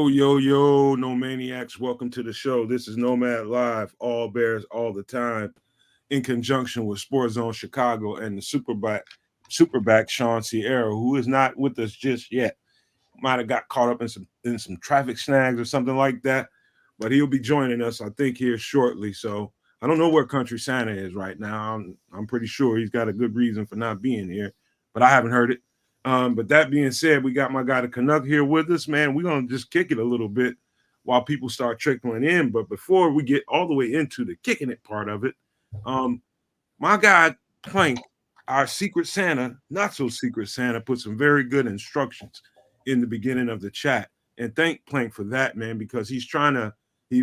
Yo, no maniacs. Welcome to the show. This is Nomad Live, all Bears all the time, in conjunction with Sports Zone Chicago and the Superback Sean Sierra, who is not with us just yet. Might have got caught up in some traffic snags or something like that, but he'll be joining us, I think, here shortly. So I don't know where Country Santa is right now. I'm pretty sure he's got a good reason for not being here, but I haven't heard it. But that being said, we got my guy the Canuck here with us, man. We're gonna just kick it a little bit while people start trickling in. But before we get all the way into the kicking it part of it, my guy Plank, our Secret Santa, not so Secret Santa, put some very good instructions in the beginning of the chat. And thank Plank for that, man, because he's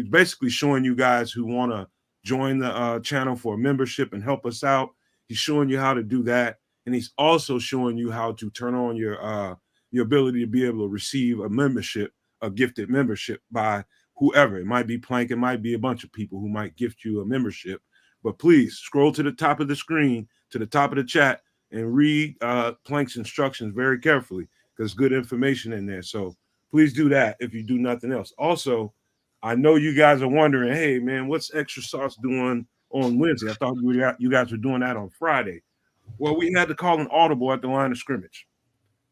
basically showing you guys who want to join the channel for a membership and help us out. He's showing you how to do that. And he's also showing you how to turn on your ability to be able to receive a gifted membership by whoever. It might be Plank, it might be a bunch of people who might gift you a membership. But please scroll to the top of the screen, to the top of the chat, and read Plank's instructions very carefully, because good information in there. So please do that if you do nothing else. Also, I know you guys are wondering, hey, man, what's Extra Sauce doing on Wednesday? I thought you guys were doing that on Friday. Well, we had to call an audible at the line of scrimmage.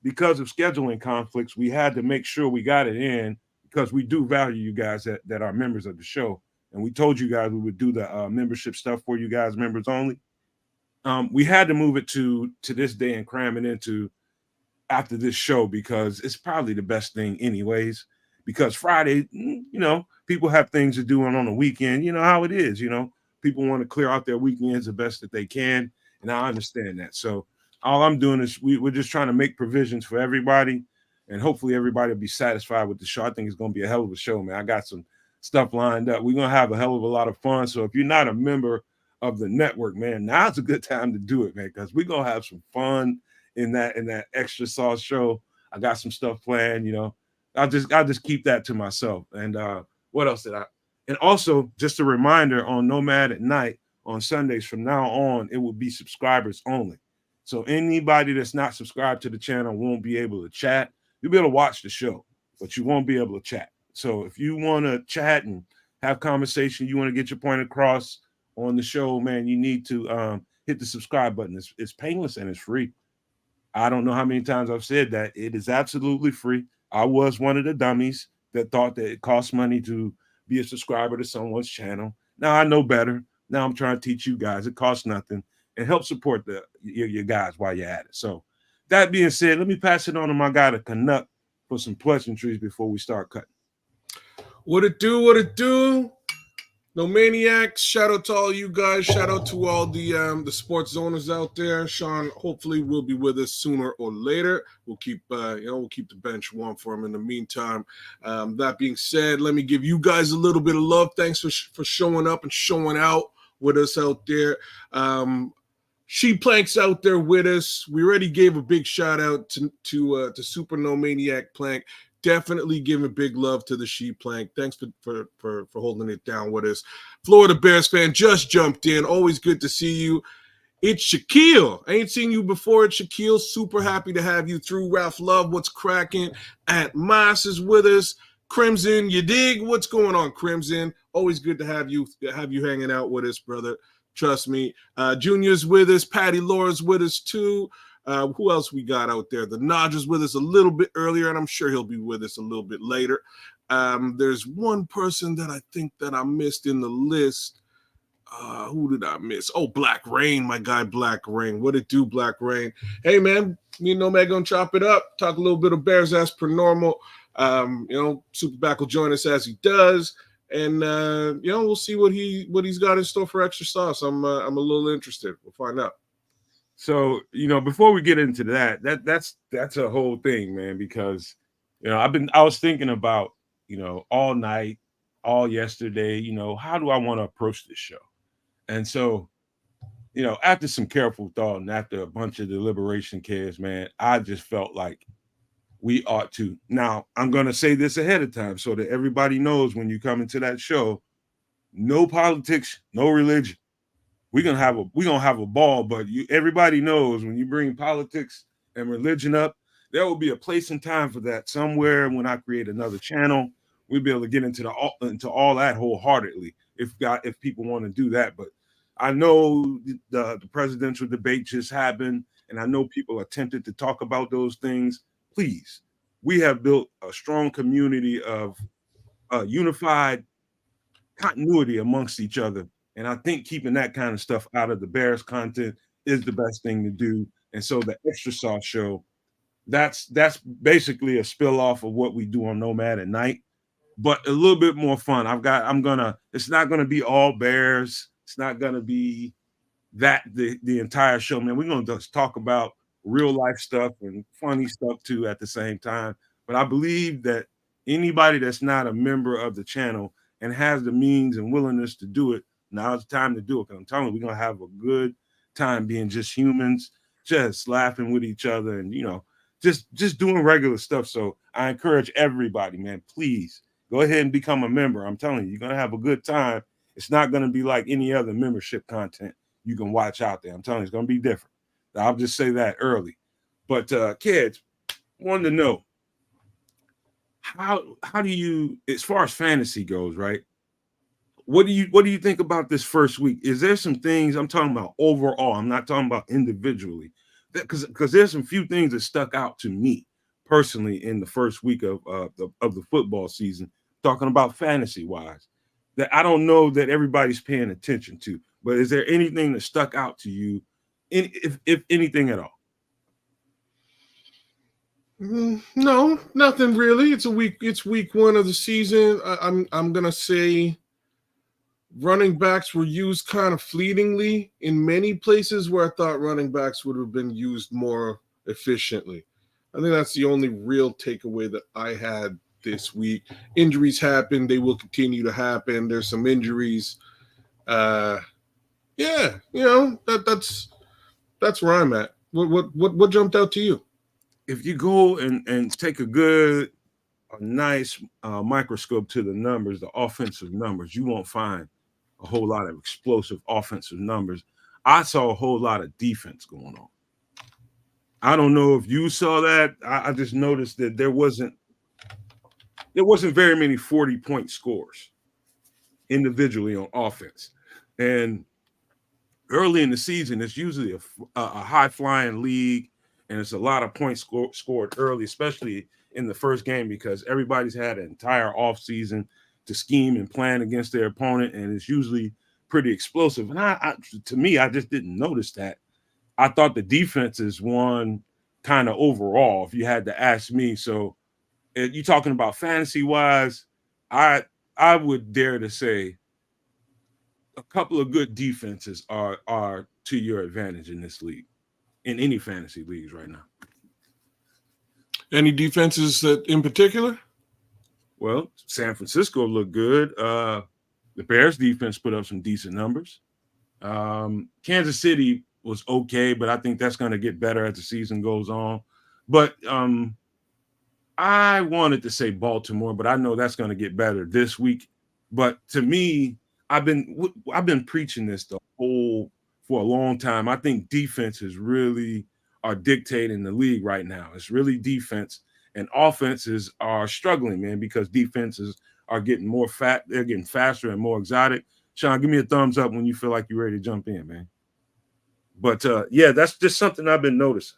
Because of scheduling conflicts, we had to make sure we got it in, because we do value you guys that are members of the show. And we told you guys we would do the membership stuff for you guys, members only. We had to move it to this day and cram it into after this show, because it's probably the best thing anyways. Because Friday, people have things to do on the weekend. You know how it is, People want to clear out their weekends the best that they can. And I understand that. So all I'm doing is we're just trying to make provisions for everybody, and hopefully everybody will be satisfied with the show. I think it's going to be a hell of a show, man. I got some stuff lined up. We're going to have a hell of a lot of fun. So if you're not a member of the network, man, now's a good time to do it, man, because we're going to have some fun in that Extra Sauce show. I got some stuff planned, I'll just keep that to myself. And what else did I? And also, just a reminder, on Nomad at Night, on Sundays from now on, it will be subscribers only. So anybody that's not subscribed to the channel won't be able to chat. You'll be able to watch the show, but you won't be able to chat. So if you want to chat and have conversation, you want to get your point across on the show, man, you need to hit the subscribe button. It's painless and it's free. I don't know how many times I've said that. It is absolutely free. I was one of the dummies that thought that it costs money to be a subscriber to someone's channel. Now I know better. Now I'm trying to teach you guys. It costs nothing, and help support your guys while you're at it. So that being said, let me pass it on to my guy, the Canuck, for some pleasantries before we start cutting. What it do? No maniacs. Shout out to all you guys. Shout out to all the sports zoners out there. Sean hopefully will be with us sooner or later. We'll keep the bench warm for him in the meantime. That being said, let me give you guys a little bit of love. Thanks for showing up and showing out with us out there. She Plank's out there with us. We already gave a big shout out to Super No Maniac Plank. Definitely giving big love to the She Plank. Thanks for holding it down with us. Florida Bears fan just jumped in. Always good to see you. It's Shaquille. I ain't seen you before. It's Shaquille. Super happy to have you through. Ralph Love, what's cracking? Aunt Moss is with us. Crimson, you dig? What's going on, Crimson? Always good to have you hanging out with us, brother. Trust me. Junior's with us. Patty Laura's with us too. Who else we got out there? The Nodger's with us a little bit earlier, and I'm sure he'll be with us a little bit later. There's one person that I think that I missed in the list. Who did I miss? Oh, Black Rain, my guy Black Rain. What it do, Black Rain? Hey, man, me and Nomad gonna chop it up, talk a little bit of Bears as per normal. Superback will join us as he does. And we'll see what he's got in store for Extra Sauce. I'm a little interested. We'll find out. So, before we get into that's a whole thing, man, because I was thinking about, all night, all yesterday, how do I want to approach this show? And so, after some careful thought and after a bunch of deliberation cares, man, I just felt like we ought to. Now, I'm going to say this ahead of time so that everybody knows when you come into that show, no politics, no religion. We're gonna have a ball, but everybody knows when you bring politics and religion up, there will be a place and time for that somewhere when I create another channel we'd be able to get into all that wholeheartedly if people want to do that. But I know the presidential debate just happened, and I know people are tempted to talk about those things. Please, we have built a strong community of unified continuity amongst each other. And I think keeping that kind of stuff out of the Bears content is the best thing to do. And so the Extra Sauce Show, that's basically a spill off of what we do on Nomad at night, but a little bit more fun. It's not gonna be all Bears. It's not gonna be the entire show, man. We're gonna just talk about real life stuff and funny stuff too at the same time. But I believe that anybody that's not a member of the channel and has the means and willingness to do it, now's the time to do it. Because I'm telling you, we're gonna have a good time being just humans, just laughing with each other, and just doing regular stuff. So I encourage everybody, man, please go ahead and become a member. I'm telling you, you're gonna have a good time. It's not gonna be like any other membership content you can watch out there. I'm telling you, it's gonna be different. I'll just say that early. But kids, wanted to know how do you, as far as fantasy goes, right? What do you think about this first week? Is there some things, I'm talking about overall, I'm not talking about individually, because there's some few things that stuck out to me personally in the first week of the football season, talking about fantasy wise, that I don't know that everybody's paying attention to. But is there anything that stuck out to you, if anything at all? No, nothing really. It's week one of the season. I'm gonna say running backs were used kind of fleetingly in many places where I thought running backs would have been used more efficiently. I think that's the only real takeaway that I had this week. Injuries happen; they will continue to happen. There's some injuries. Yeah, that's where I'm at. What jumped out to you? If you go and take a nice microscope to the numbers, the offensive numbers, you won't find a whole lot of explosive offensive numbers. I saw a whole lot of defense going on. I don't know if you saw that. I just noticed that there wasn't very many 40-point scores individually on offense. And early in the season, it's usually a high-flying league, and it's a lot of points scored early, especially in the first game, because everybody's had an entire offseason to scheme and plan against their opponent, and it's usually pretty explosive. And to me, I just didn't notice that. I thought the defenses won kind of overall, if you had to ask me. So you're talking about fantasy-wise, I would dare to say a couple of good defenses are to your advantage in this league, in any fantasy leagues right now. Any defenses that in particular? Well, San Francisco looked good. The Bears defense put up some decent numbers. Kansas City was okay, but I think that's going to get better as the season goes on. But I wanted to say Baltimore, but I know that's going to get better this week. But to me, I've been preaching this for a long time. I think defenses really are dictating the league right now. It's really defense, and offenses are struggling, man, because defenses are getting more fat. They're getting faster and more exotic. Sean, give me a thumbs up when you feel like you're ready to jump in, man. But yeah, that's just something I've been noticing.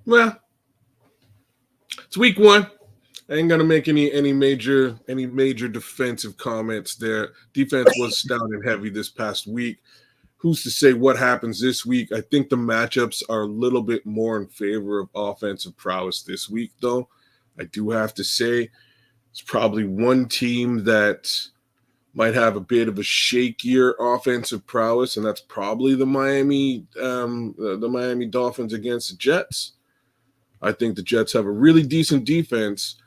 Well, it's week one. I ain't gonna make any major defensive comments there. Defense was stout and heavy this past week. Who's to say what happens this week? I think the matchups are a little bit more in favor of offensive prowess this week, though. I do have to say it's probably one team that might have a bit of a shakier offensive prowess, and that's probably the Miami Dolphins against the Jets. I think the Jets have a really decent defense.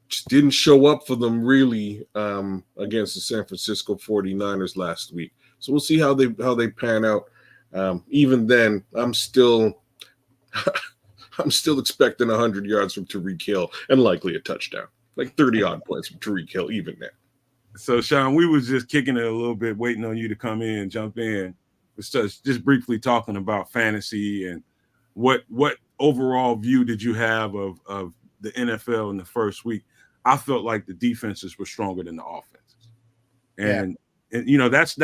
Just didn't show up for them really against the San Francisco 49ers last week. So we'll see how they pan out. Even then, I'm still expecting 100 yards from Tyreek Hill and likely a touchdown, like 30-odd points from Tyreek Hill, even then. So, Sean, we was just kicking it a little bit, waiting on you to come in and jump in. Just briefly talking about fantasy and what overall view did you have of the NFL in the first week, I felt like the defenses were stronger than the offenses. And that's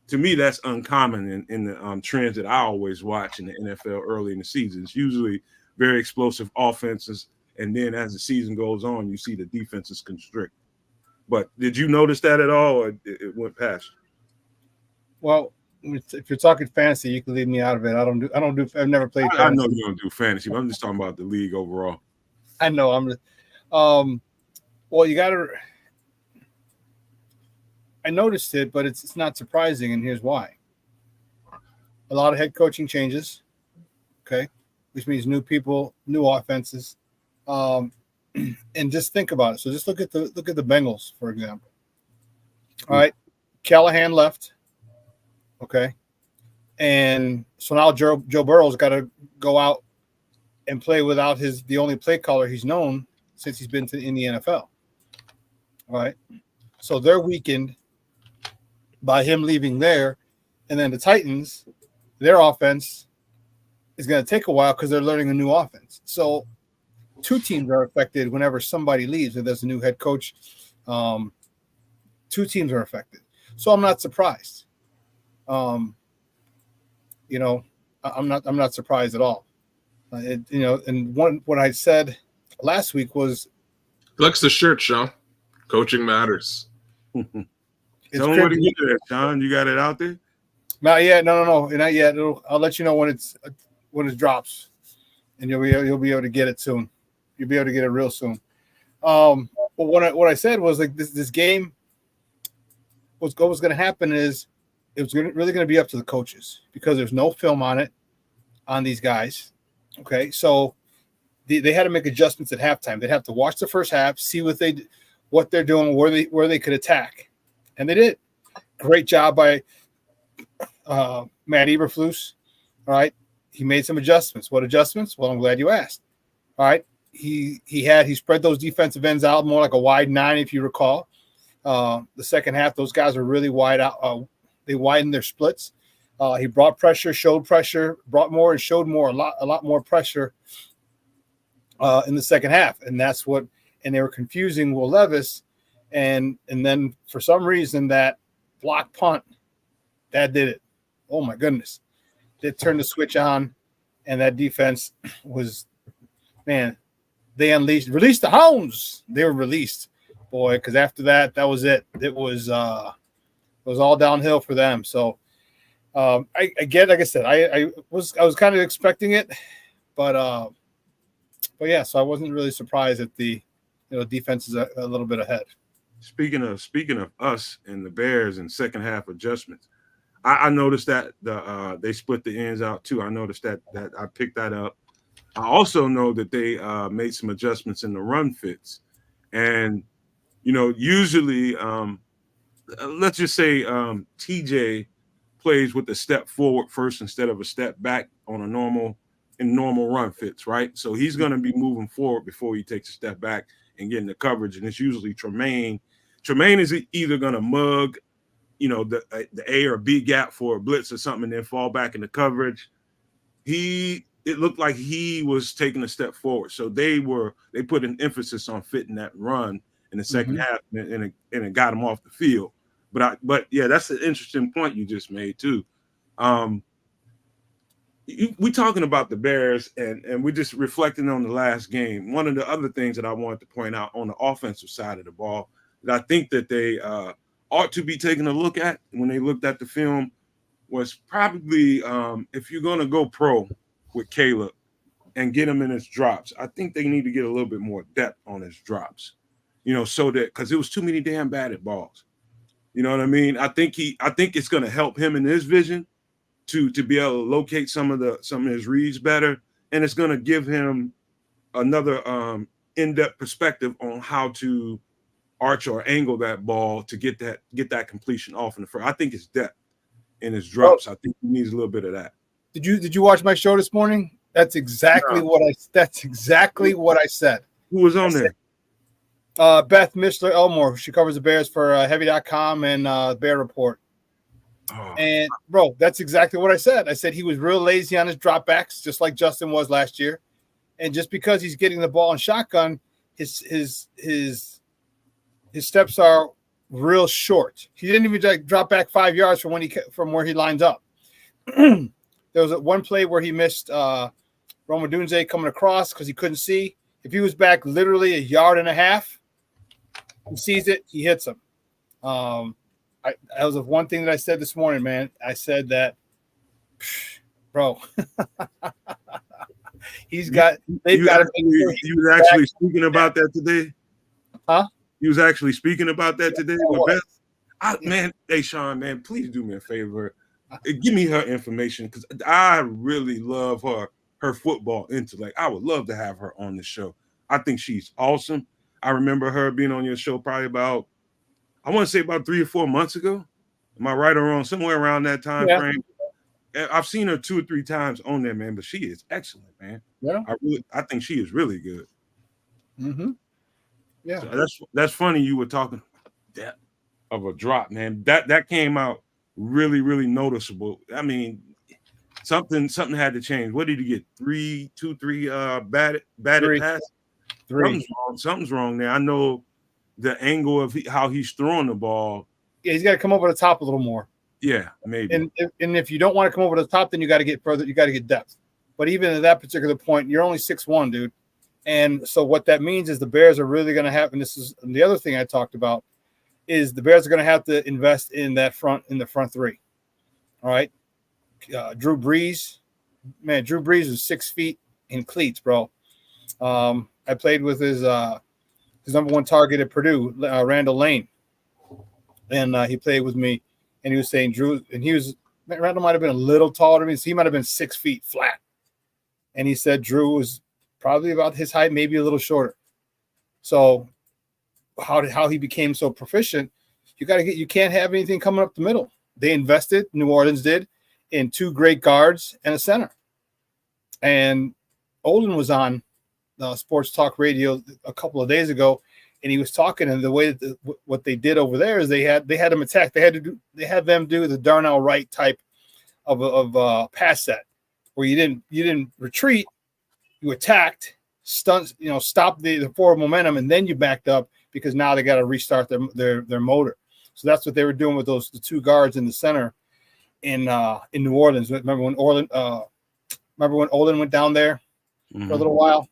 to me, that's uncommon in the trends that I always watch in the NFL early in the season. It's usually very explosive offenses, and then as the season goes on, you see the defenses constrict. But did you notice that at all, or it went past? Well, if you're talking fantasy, you can leave me out of it. I've never played fantasy. I know you don't do fantasy, but I'm just talking about the league overall. I know. Well, you got to. I noticed it, but it's not surprising, and here's why. A lot of head coaching changes, okay, which means new people, new offenses, and just think about it. So just look at the Bengals, for example. All right, Callahan left, okay, and so now Joe Burrow's got to go out and play without the only play caller he's known since he's been in the NFL. All right, so they're weakened by him leaving there, and then the Titans, their offense is going to take a while because they're learning a new offense. So two teams are affected whenever somebody leaves and there's a new head coach. Two teams are affected. So I'm not surprised. I'm not surprised at all. And what I said last week was, flex the shirt, Sean. Coaching matters. Tell me where to get it, Sean. You got it out there? Not yet. No, not yet. I'll let you know when it drops, and you'll be able to get it soon. You'll be able to get it real soon. But what I said was like this game. What was going to happen is it was really going to be up to the coaches because there's no film on these guys. Okay, so they had to make adjustments at halftime. They'd have to watch the first half, see what they're doing, where they could attack. And they did. Great job by Matt Eberflus. All right. He made some adjustments. What adjustments? Well, I'm glad you asked. All right. He spread those defensive ends out more like a wide 9, if you recall. The second half, those guys were really wide out. They widened their splits. He brought pressure, showed pressure, brought more and showed more, a lot more pressure in the second half. And they were confusing Will Levis. And then for some reason that block punt, that did it. Oh my goodness. It turned the switch on, and that defense was, man, they released the hounds. They were released, boy, because after that was it. It was all downhill for them. So I get, like I said, I was kind of expecting it, but yeah, so I wasn't really surprised that the defense is a little bit ahead. Speaking of us and the Bears and second half adjustments, I noticed that they split the ends out too. I noticed that I picked that up. I also know that they made some adjustments in the run fits, and usually let's just say TJ plays with a step forward first instead of a step back on normal run fits, right? So he's going to be moving forward before he takes a step back and getting the coverage, and it's usually Tremaine. Tremaine is either going to mug, the A or B gap for a blitz or something, and then fall back into coverage. It looked like he was taking a step forward, so they put an emphasis on fitting that run in the second half, and it got him off the field. But yeah, that's an interesting point you just made too. We talking about the Bears, and we're just reflecting on the last game. One of the other things that I wanted to point out on the offensive side of the ball that I think that they ought to be taking a look at when they looked at the film was probably if you're going to go pro with Caleb and get him in his drops, I think they need to get a little bit more depth on his drops, so that, because it was too many damn batted balls. You know what I mean? I think it's going to help him in his vision to be able to locate some of his reads better, and it's going to give him another in-depth perspective on how to arch or angle that ball to get that completion off in the first. I think it's depth in his drops. I think he needs a little bit of that. Did you watch my show this morning? That's exactly what I said. Who was on there? Beth Mishler Elmore. She covers the Bears for Heavy.com and Bear Report. Oh. And bro, that's exactly what I said. I said he was real lazy on his dropbacks, just like Justin was last year. And just because he's getting the ball in shotgun, his steps are real short. He didn't even drop back 5 yards from where he lines up. There was one play where he missed Roma Dunze coming across because he couldn't see. If he was back literally a yard and a half, he sees it, he hits him. That was the one thing that I said this morning, man. I said that, bro. They've got to. You was actually speaking about that today? Huh? You was actually speaking about that today with Beth? Man, hey, Sean, man, please do me a favor. Give me her information because I really love her football intellect. I would love to have her on the show. I think she's awesome. I remember her being on your show probably about 3 or 4 months ago. Am I right or wrong? Somewhere around that time frame. I've seen her 2 or 3 times on there, man, but she is excellent, man. Yeah. I think she is really good. Mm-hmm. Yeah. So that's funny you were talking about that of a drop, man. That came out really, really noticeable. I mean, something had to change. What did he get? 3 batted pass? 3. Something's wrong there. I know the angle of how he's throwing the ball. Yeah, he's got to come over the top a little more. Yeah, maybe. And if you don't want to come over the top, then you got to get further. You got to get depth. But even at that particular point, you're only 6'1", dude. And so what that means is the Bears are really going to have, and this is the other thing I talked about, is the Bears are going to have to invest in the front 3. All right. Drew Brees is 6 feet in cleats, bro. I played with his number 1 target at Purdue, Randall Lane. And he played with me. And he was saying Randall might have been a little taller than me. So he might have been 6 feet flat. And he said Drew was probably about his height, maybe a little shorter. So how he became so proficient, you can't have anything coming up the middle. They invested, New Orleans did, in 2 great guards and a center. And Olin was on Sports Talk Radio a couple of days ago, and he was talking, and the way that what they did over there is they had them attack. They had them do the Darnell Wright type of pass set, where you didn't retreat, you attacked, stopped the forward momentum, and then you backed up because now they got to restart their motor. So that's what they were doing with the 2 guards in the center in New Orleans. Remember when Olin went down there for a little while?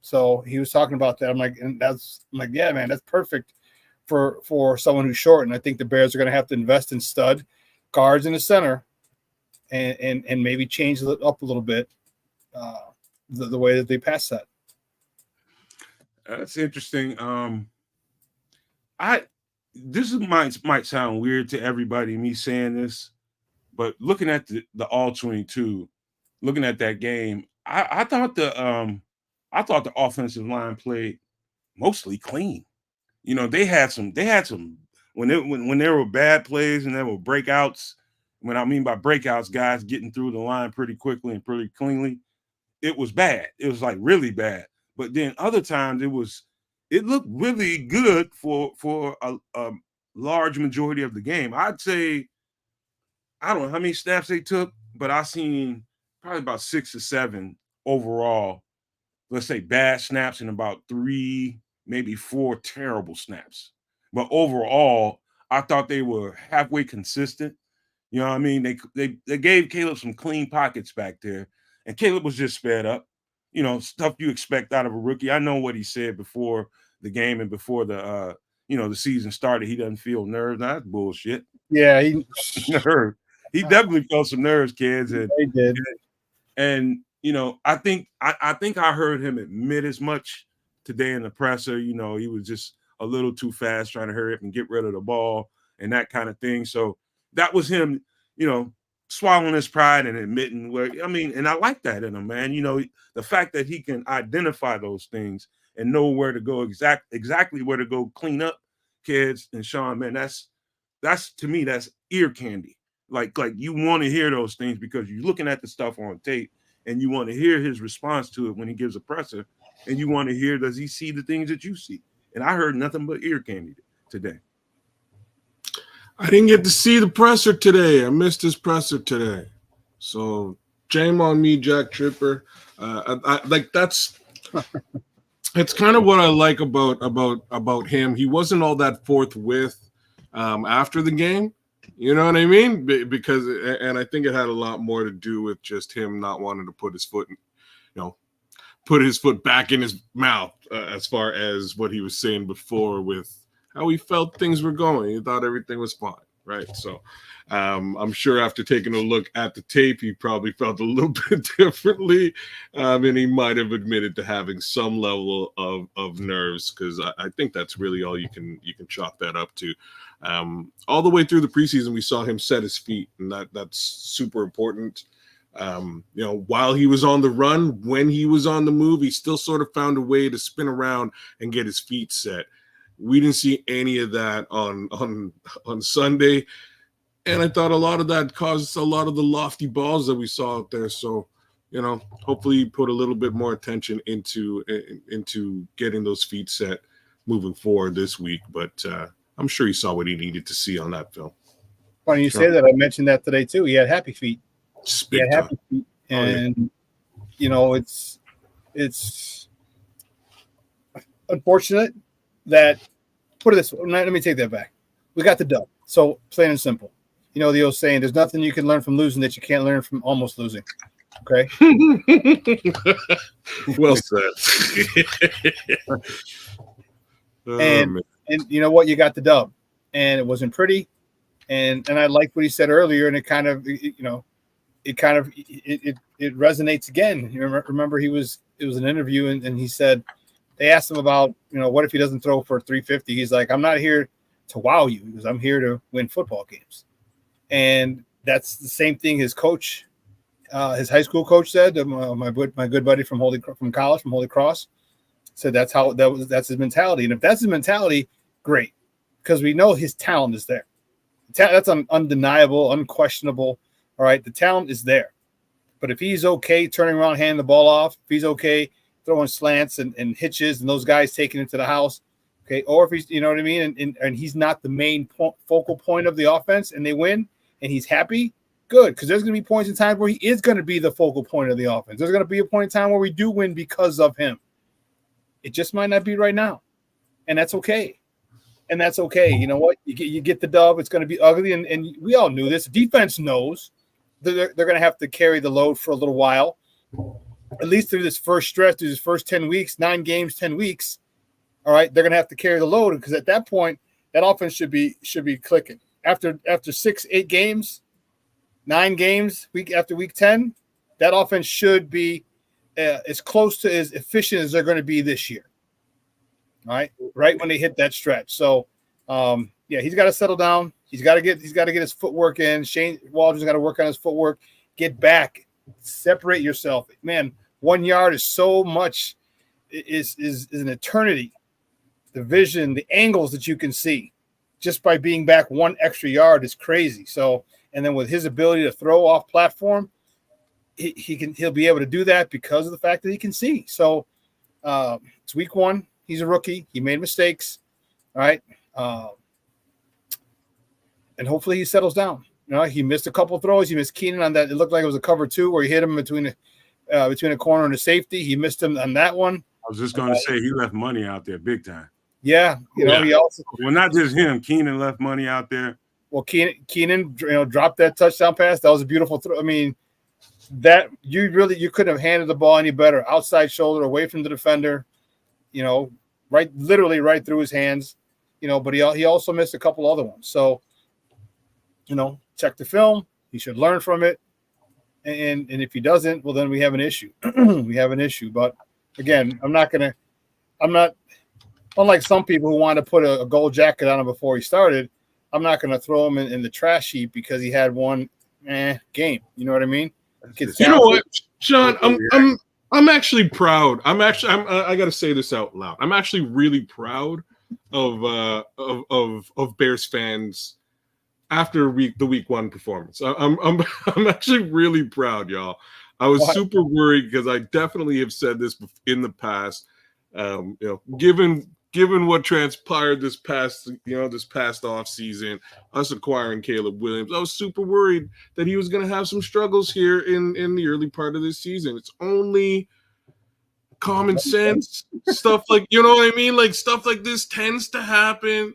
So he was talking about that. I'm like, yeah, man, that's perfect for someone who's short. And I think the Bears are going to have to invest in stud guards in the center, and maybe change it up a little bit the way that they pass that. That's interesting. This might sound weird to everybody, me saying this, but looking at the all 22, looking at that game, I thought the offensive line played mostly clean. You know, they had some when there were bad plays and there were breakouts. When I mean by breakouts, guys getting through the line pretty quickly and pretty cleanly, it was bad. It was like really bad. But then other times it looked really good for a large majority of the game. I'd say, I don't know how many snaps they took, but I seen probably about 6 or 7 overall, let's say bad snaps, and about 3, maybe 4 terrible snaps. But overall, I thought they were halfway consistent. You know what I mean? They gave Caleb some clean pockets back there, and Caleb was just sped up. You know, stuff you expect out of a rookie. I know what he said before the game and before the season started. He doesn't feel nerves. Now, that's bullshit. Yeah, he definitely felt some nerves, kids. And he did. And you know, I think I heard him admit as much today in the presser. You know, he was just a little too fast trying to hurry up and get rid of the ball and that kind of thing. So that was him, you know, swallowing his pride and admitting and I like that in him, man. You know, the fact that he can identify those things and know where to go, exactly where to go clean up kids. And Sean, man, that's to me, that's ear candy. Like you want to hear those things because you're looking at the stuff on tape and you want to hear his response to it when he gives a presser, and you want to hear, does he see the things that you see? And I heard nothing but ear candy today. I didn't get to see the presser today. I missed his presser today. So shame on me, Jack Tripper. it's kind of what I like about him. He wasn't all that forthwith after the game. You know what I mean? Because, and I think it had a lot more to do with just him not wanting to put his foot, put his foot back in his mouth as far as what he was saying before with how he felt things were going. He thought everything was fine, right? So I'm sure after taking a look at the tape, he probably felt a little bit differently, and he might have admitted to having some level of nerves, because I think that's really all you can chalk that up to. All the way through the preseason, we saw him set his feet, and that's super important. While he was on the run, when he was on the move, he still sort of found a way to spin around and get his feet set. We didn't see any of that on Sunday, and I thought a lot of that caused a lot of the lofty balls that we saw out there. So, hopefully put a little bit more attention into getting those feet set moving forward this week. But I'm sure he saw what he needed to see on that film. Funny you say that. I mentioned that today too. He had happy feet. He had happy feet, and it's unfortunate that. Put it this way. Let me take that back. We got the dub. So plain and simple. The old saying, there's nothing you can learn from losing that you can't learn from almost losing. Okay. Well said. And you know what? You got the dub, and it wasn't pretty. And I like what he said earlier, and it kind of, it resonates again. You remember it was an interview, and he said, they asked him about, what if he doesn't throw for 350? He's like, I'm not here to wow you, because I'm here to win football games. And that's the same thing his coach, his high school coach said, my good buddy from college, from Holy Cross, said that's his mentality. And if that's his mentality, great, because we know his talent is there. That's undeniable, unquestionable. All right, the talent is there. But if he's okay turning around, handing the ball off, if he's okay throwing slants and hitches and those guys taking it to the house, okay, or if he's, you know what I mean, and he's not the main focal point of the offense and they win and he's happy, good, because there's going to be points in time where he is going to be the focal point of the offense. There's going to be a point in time where we do win because of him. It just might not be right now, and that's okay. And that's okay. You know what? You get the dub. It's going to be ugly, and we all knew this. The defense knows they're going to have to carry the load for a little while, at least through this first stretch, through this first 10 weeks, 9 games, 10 weeks. All right, they're going to have to carry the load, because at that point, that offense should be clicking. After 6, 8 games, 9 games, after week 10, that offense should be as close to as efficient as they're going to be this year. All right when they hit that stretch. So, he's got to settle down. He's got to get his footwork in. Shane Waldron's got to work on his footwork. Get back, separate yourself. Man, 1 yard is so much. Is an eternity. The vision, the angles that you can see, just by being back 1 extra yard is crazy. So, and then with his ability to throw off platform, he'll be able to do that because of the fact that he can see. So, it's week 1. He's a rookie. He made mistakes. All right. And hopefully he settles down. He missed a couple throws. He missed Keenan on that. It looked like it was a cover 2 where he hit him between a corner and a safety. He missed him on that one. I was just going to say he left money out there big time. Yeah. He also. Well, not just him. Keenan left money out there. Well, Keenan, dropped that touchdown pass. That was a beautiful throw. I mean, that you couldn't have handed the ball any better. Outside shoulder, away from the defender. Literally right through his hands. But he also missed a couple other ones. So, check the film. He should learn from it. And if he doesn't, well, then we have an issue. We have an issue. But again, I'm not unlike some people who want to put a gold jacket on him before he started. I'm not going to throw him in the trash heap because he had one game. You know what I mean? You know what, Sean? I'm actually proud. I got to say this out loud. I'm actually really proud of Bears fans after the week 1 performance. I'm actually really proud, y'all. I was super worried because I definitely have said this in the past. Given what transpired this past off season, us acquiring Caleb Williams, I was super worried that he was going to have some struggles here in the early part of this season. It's only common sense stuff, like, you know what I mean? Like, stuff like this tends to happen.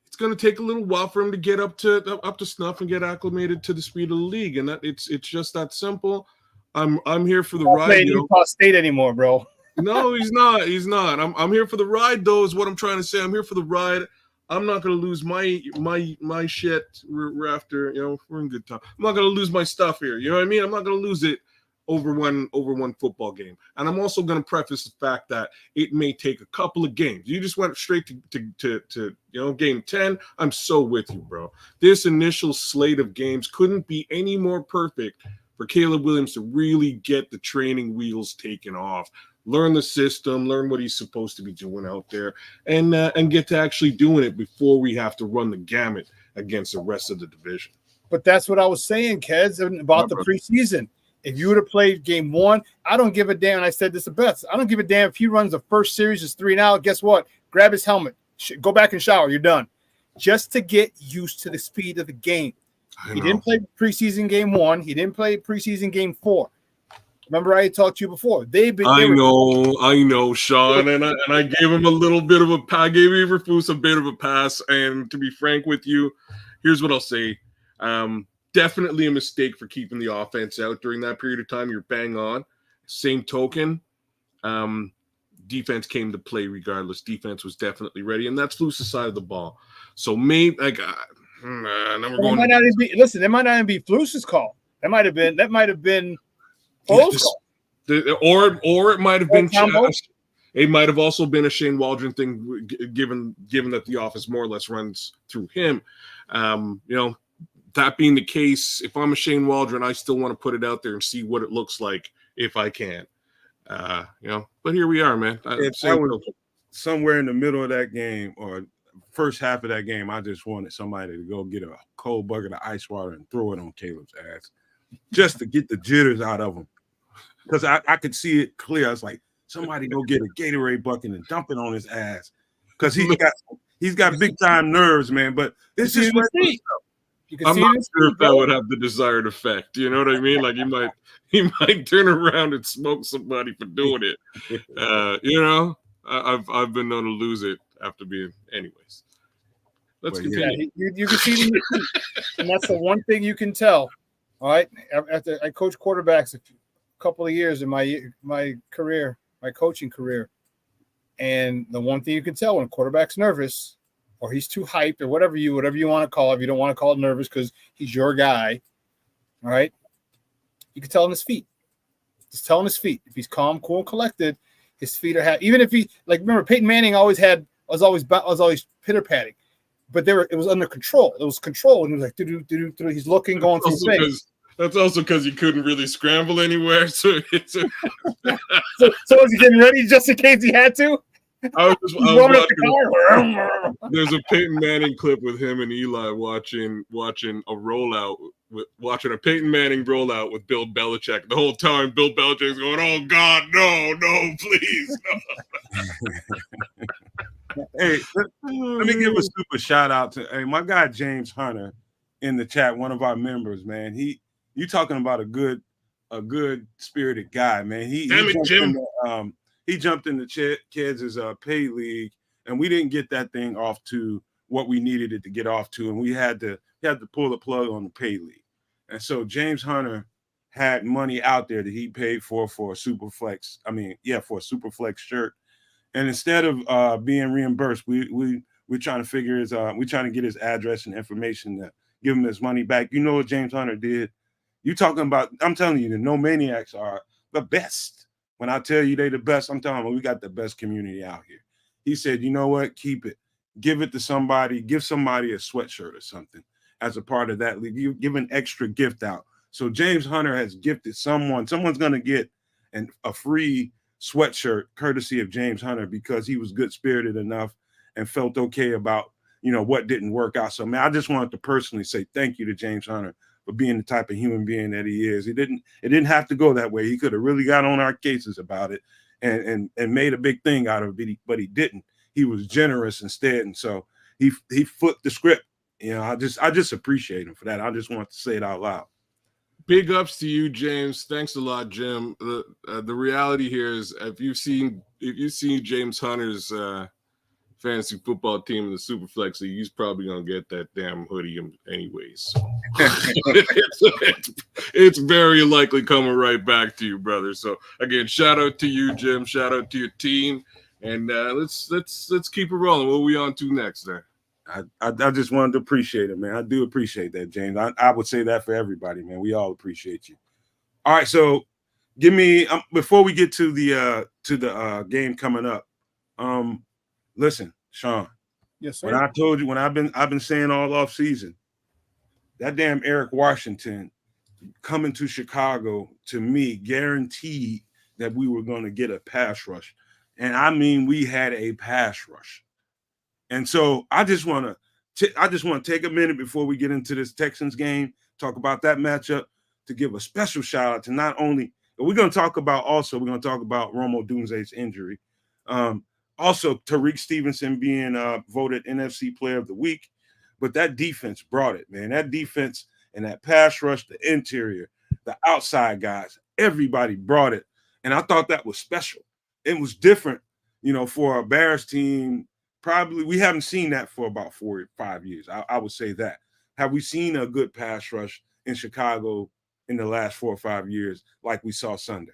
It's going to take a little while for him to get up to snuff and get acclimated to the speed of the league, and that it's just that simple. I'm here for the ride. Utah State anymore, bro. No, he's not. He's not. I'm here for the ride, though, is what I'm trying to say. I'm here for the ride. I'm not going to lose my shit. We're after, we're in good time. I'm not going to lose my stuff here. You know what I mean? I'm not going to lose it over one football game. And I'm also going to preface the fact that it may take a couple of games. You just went straight to game 10. I'm so with you, bro. This initial slate of games couldn't be any more perfect for Caleb Williams to really get the training wheels taken off, learn the system, learn what he's supposed to be doing out there, and get to actually doing it before we have to run the gamut against the rest of the division. But that's what I was saying, Keds, about the preseason. If you would have played game 1, I don't give a damn. And I said this to Beth. I don't give a damn if he runs the first series is 3-0. Guess what? Grab his helmet. Go back and shower. You're done. Just to get used to the speed of the game. He didn't play preseason game 1. He didn't play preseason game 4. Remember, I had talked to you before. I know, Sean, and I gave him I gave Eberflus a bit of a pass. And to be frank with you, here's what I'll say. Definitely a mistake for keeping the offense out during that period of time. You're bang on. Same token, defense came to play regardless. Defense was definitely ready, and that's Flus' side of the ball. So maybe now we're going. Listen, that might not even be Flus' call. That might have been Foles' call. Or it might have been. It might have also been a Shane Waldron thing, given that the office more or less runs through him. That being the case, if I'm a Shane Waldron, I still want to put it out there and see what it looks like if I can. But here we are, man. Somewhere in the middle of that game or first half of that game, I just wanted somebody to go get a cold bucket of ice water and throw it on Caleb's ass just to get the jitters out of him. Because I could see it clear. I was like, somebody go get a Gatorade bucket and dump it on his ass. Because he's got big time nerves, man. But it's just regular stuff. I'm not sure if that would have the desired effect. You know what I mean? Like he might turn around and smoke somebody for doing it. I've been known to lose it after being. Anyways, let's continue. Yeah, you can see the and that's the one thing you can tell. All right, after I coached quarterbacks a couple of years in my career, my coaching career, and the one thing you can tell when a quarterback's nervous, or he's too hyped, or whatever you want to call it. If you don't want to call it nervous because he's your guy, all right, you can tell on his feet. Just tell on his feet. If he's calm, cool, and collected, his feet are happy. Even if he, remember, Peyton Manning was always pitter-patting, but it was under control. It was control, and he was like, do. He's looking, going through space. That's also because you couldn't really scramble anywhere. So was he getting ready just in case he had to? I was there's a Peyton Manning clip with him and Eli watching a Peyton Manning rollout with Bill Belichick. The whole time Bill Belichick's going, "Oh God, no, please, no." Hey, let me give a super shout out to my guy James Hunter in the chat, one of our members, man. You talking about a good spirited guy, man. He jumped in the kids' pay league, and we didn't get that thing off to what we needed it to get off to, and we had to pull the plug on the pay league. And so James Hunter had money out there that he paid for a Superflex. For a Superflex shirt. And instead of being reimbursed, we're trying to figure we're trying to get his address and information to give him his money back. You know what James Hunter did? You talking about? I'm telling you, the No Maniacs are the best. When I tell you they the best, I'm telling you, we got the best community out here. He said, you know what? Keep it. Give it to somebody. Give somebody a sweatshirt or something as a part of that league. You give an extra gift out. So James Hunter has gifted someone. Someone's going to get a free sweatshirt courtesy of James Hunter because he was good-spirited enough and felt okay about, what didn't work out. So, man, I just wanted to personally say thank you to James Hunter for being the type of human being that he is. It didn't have to go that way. He could have really got on our cases about it and made a big thing out of it, but he didn't. He was generous instead, and so he flipped the script. I just appreciate him for that. I just want to say it out loud. Big ups to you, James. Thanks a lot, Jim. The reality here is, if you've seen James Hunter's fantasy football team in the Superflex League, he's probably gonna get that damn hoodie anyways. So. it's very likely coming right back to you, brother. So again, shout out to you, Jim. Shout out to your team, and let's keep it rolling. What are we on to next, there? I just wanted to appreciate it, man. I do appreciate that, James. I would say that for everybody, man. We all appreciate you. All right, so give me before we get to the game coming up. Listen, Sean. Yes, sir. When I told you, when I've been saying all off season, that damn Eric Washington coming to Chicago, to me, guaranteed that we were going to get a pass rush, and I mean we had a pass rush. And so I just want to take a minute before we get into this Texans game, talk about that matchup, to give a special shout out to not only we're going to talk about Romo Dunze's injury, also Tariq Stevenson being voted NFC Player of the Week, but that defense brought it, man. That defense and that pass rush, the interior, the outside guys, everybody brought it, and I thought that was special. It was different, for a Bears team. Probably we haven't seen that for about 4 or 5 years. I would say that. Have we seen a good pass rush in Chicago in the last 4 or 5 years like we saw Sunday?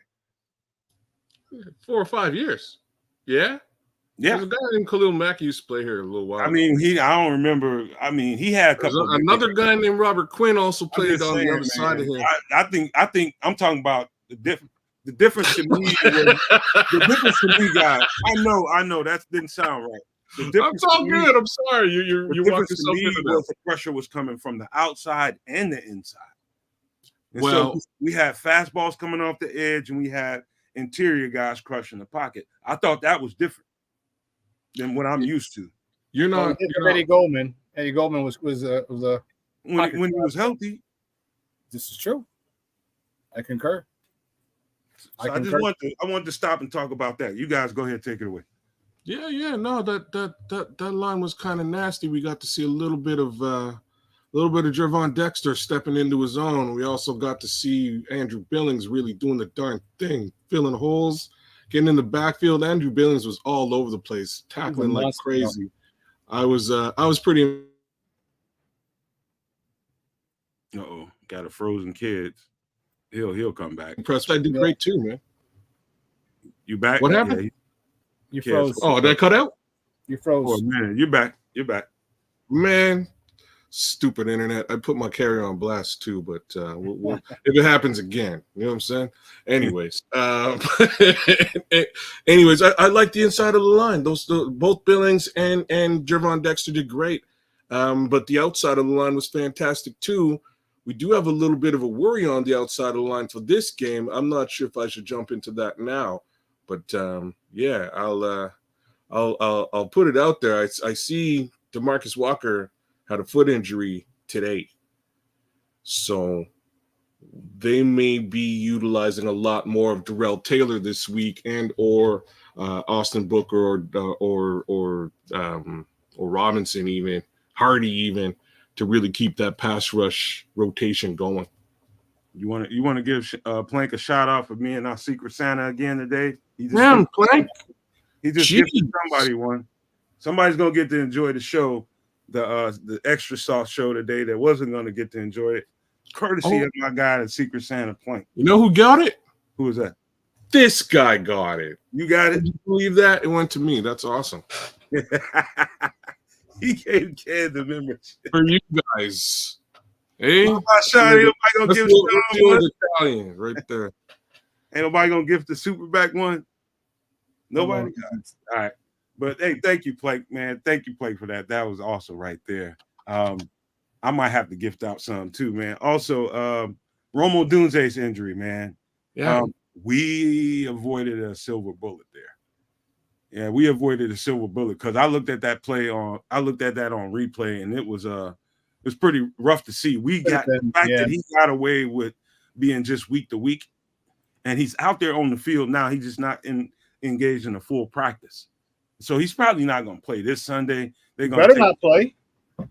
4 or 5 years. Yeah. Yeah. There's a guy named Khalil Mack used to play here a little while. I mean, I don't remember. I mean, he had a couple. Another guy named Robert Quinn also played on the other side of him. I think I'm talking about the difference to me. The difference to me, guys. I know that didn't sound right. I'm so good. I'm sorry. You walked yourself into that. The pressure was coming from the outside and the inside. And so we had fastballs coming off the edge, and we had interior guys crushing the pocket. I thought that was different than what I'm used to. Eddie Goldman. Eddie Goldman was a when he was healthy. This is true. I concur. So I wanted to stop and talk about that. You guys go ahead and take it away. Yeah. No, that line was kind of nasty. We got to see a little bit of Gervon Dexter stepping into his own. We also got to see Andrew Billings really doing the darn thing, filling holes, getting in the backfield. Andrew Billings was all over the place, tackling like crazy. I was pretty. Got a frozen kid. He'll come back. Impressed. I did great too, man. You back? What happened? Yeah, you froze. Oh, did I cut out? You froze. Oh man, you're back. Man, stupid internet. I put my carrier on blast too, but we'll, if it happens again, you know what I'm saying? Anyways, I like the inside of the line. Both Billings and Gervon Dexter did great, but the outside of the line was fantastic too. We do have a little bit of a worry on the outside of the line for this game. I'm not sure if I should jump into that now, but yeah, I'll put it out there. I see DeMarcus Walker had a foot injury today, so they may be utilizing a lot more of Darrell Taylor this week, and or Austin Booker or Robinson, even Hardy, even to really keep that pass rush rotation going. You want to give Plank a shout out for me and our Secret Santa again today? Plank. He just gifted somebody one. Somebody's gonna get to enjoy the show, the extra sauce show today that wasn't gonna get to enjoy it, courtesy of my guy, the Secret Santa Plank. You know who got it? Who was that? This guy got it. You got it? Did you believe that? It went to me. That's awesome. He gave Ken the membership for you guys. Hey, nobody gonna give Italian right there. Ain't nobody gonna give the Superback one. Nobody. All right, but hey, thank you, Plank, man. Thank you, Plank, for that. That was awesome right there. I might have to gift out some too, man. Also, Romo Dunze's injury, man. Yeah, we avoided a silver bullet there. Yeah, we avoided a silver bullet because I looked at that on replay, and it was pretty rough to see. We got the fact that he got away with being just week to week, and he's out there on the field now. He's just not engaged in a full practice, so he's probably not going to play this Sunday. They're going to not play.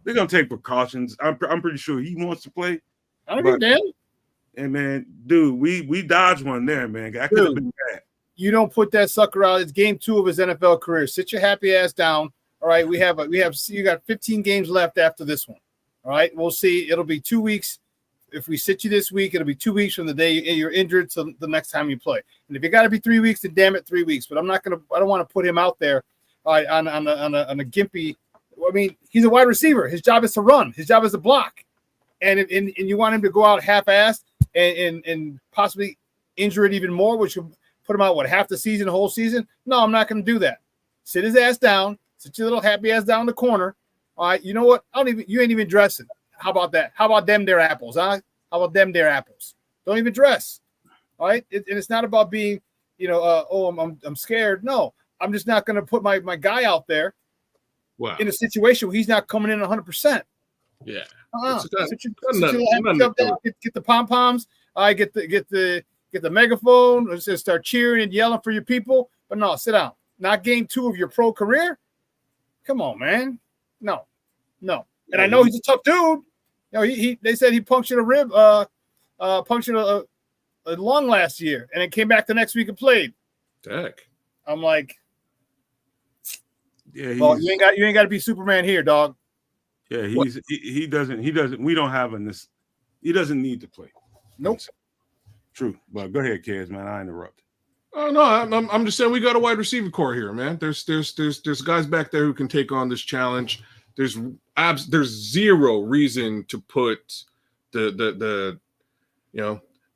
They're going to take precautions. I'm pretty sure he wants to play. I don't give a damn. And man, dude, we dodged one there, man. That could have been bad. You don't put that sucker out. It's game 2 of his NFL career. Sit your happy ass down. All right, you got 15 games left after this one. All right, we'll see. It'll be 2 weeks. If we sit you this week, it'll be 2 weeks from the day you're injured to the next time you play. And if it got to be 3 weeks, then damn it, 3 weeks. But I don't want to put him out there on a gimpy. I mean, he's a wide receiver. His job is to run. His job is to block. And you want him to go out half-assed and possibly injure it even more, which would put him out half the season, the whole season. No, I'm not going to do that. Sit his ass down. Sit your little happy ass down in the corner. All right, you know what? You ain't even dressing. How about that? How about them there apples, huh? How about them there apples? Don't even dress. All right, and it's not about being, I'm scared. No, I'm just not going to put my guy out there in a situation where he's not coming in 100%. Yeah. Get the pom poms. I get the megaphone. Let's just start cheering and yelling for your people. But no, sit down. Not game 2 of your pro career. Come on, man. No. And I know he's a tough dude. They said he punctured a rib, punctured a lung last year, and it came back the next week and played. Heck. I'm like, yeah, you ain't got to be Superman here, dog. Yeah, he doesn't. We don't have this. He doesn't need to play. Nope. True, but go ahead, kids, man. I interrupted. Oh no, I'm just saying we got a wide receiver core here, man. There's guys back there who can take on this challenge. There's zero reason to put the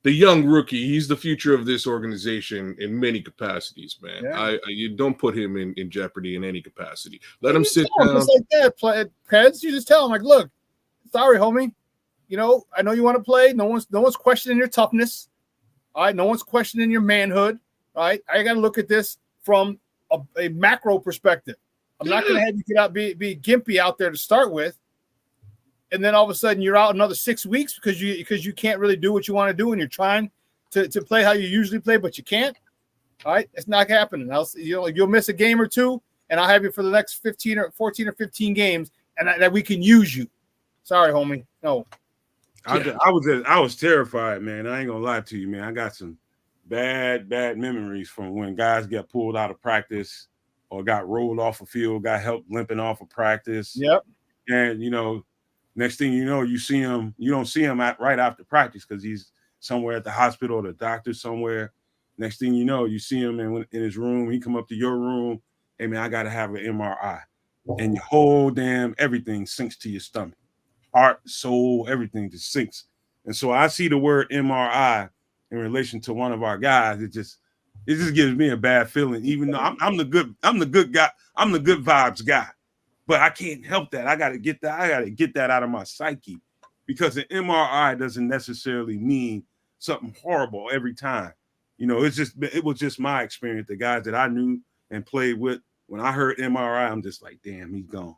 young rookie. He's the future of this organization in many capacities, man. Yeah. You don't put him in jeopardy in any capacity. Let him sit down. Just like that, Peds. You just tell him, like, look, sorry, homie. I know you want to play. No one's questioning your toughness. All right, no one's questioning your manhood. All right, I got to look at this from a macro perspective. I'm not going to have you get out be gimpy out there to start with, and then all of a sudden you're out another 6 weeks because you can't really do what you want to do, and you're trying to play how you usually play, but you can't. All right, it's not happening. You'll miss a game or two, and I'll have you for the next 14 or 15 games, and that we can use you. Sorry, homie. No. I was terrified, man. I ain't gonna lie to you, man. I got some bad memories from when guys get pulled out of practice or got rolled off a field, got help limping off of practice. Yep. And next thing you know, you see him. You don't see him right after practice because he's somewhere at the hospital or the doctor somewhere. Next thing you know, you see him in his room. He come up to your room. Hey man, I gotta have an MRI, and your whole damn everything sinks to your stomach. Heart, soul, everything just sinks. And so I see the word MRI in relation to one of our guys. It just gives me a bad feeling, even though I'm the good guy. I'm the good vibes guy, but I can't help that. I got to get that out of my psyche, because an MRI doesn't necessarily mean something horrible every time. It was just my experience. The guys that I knew and played with, when I heard MRI, I'm just like, damn, he's gone.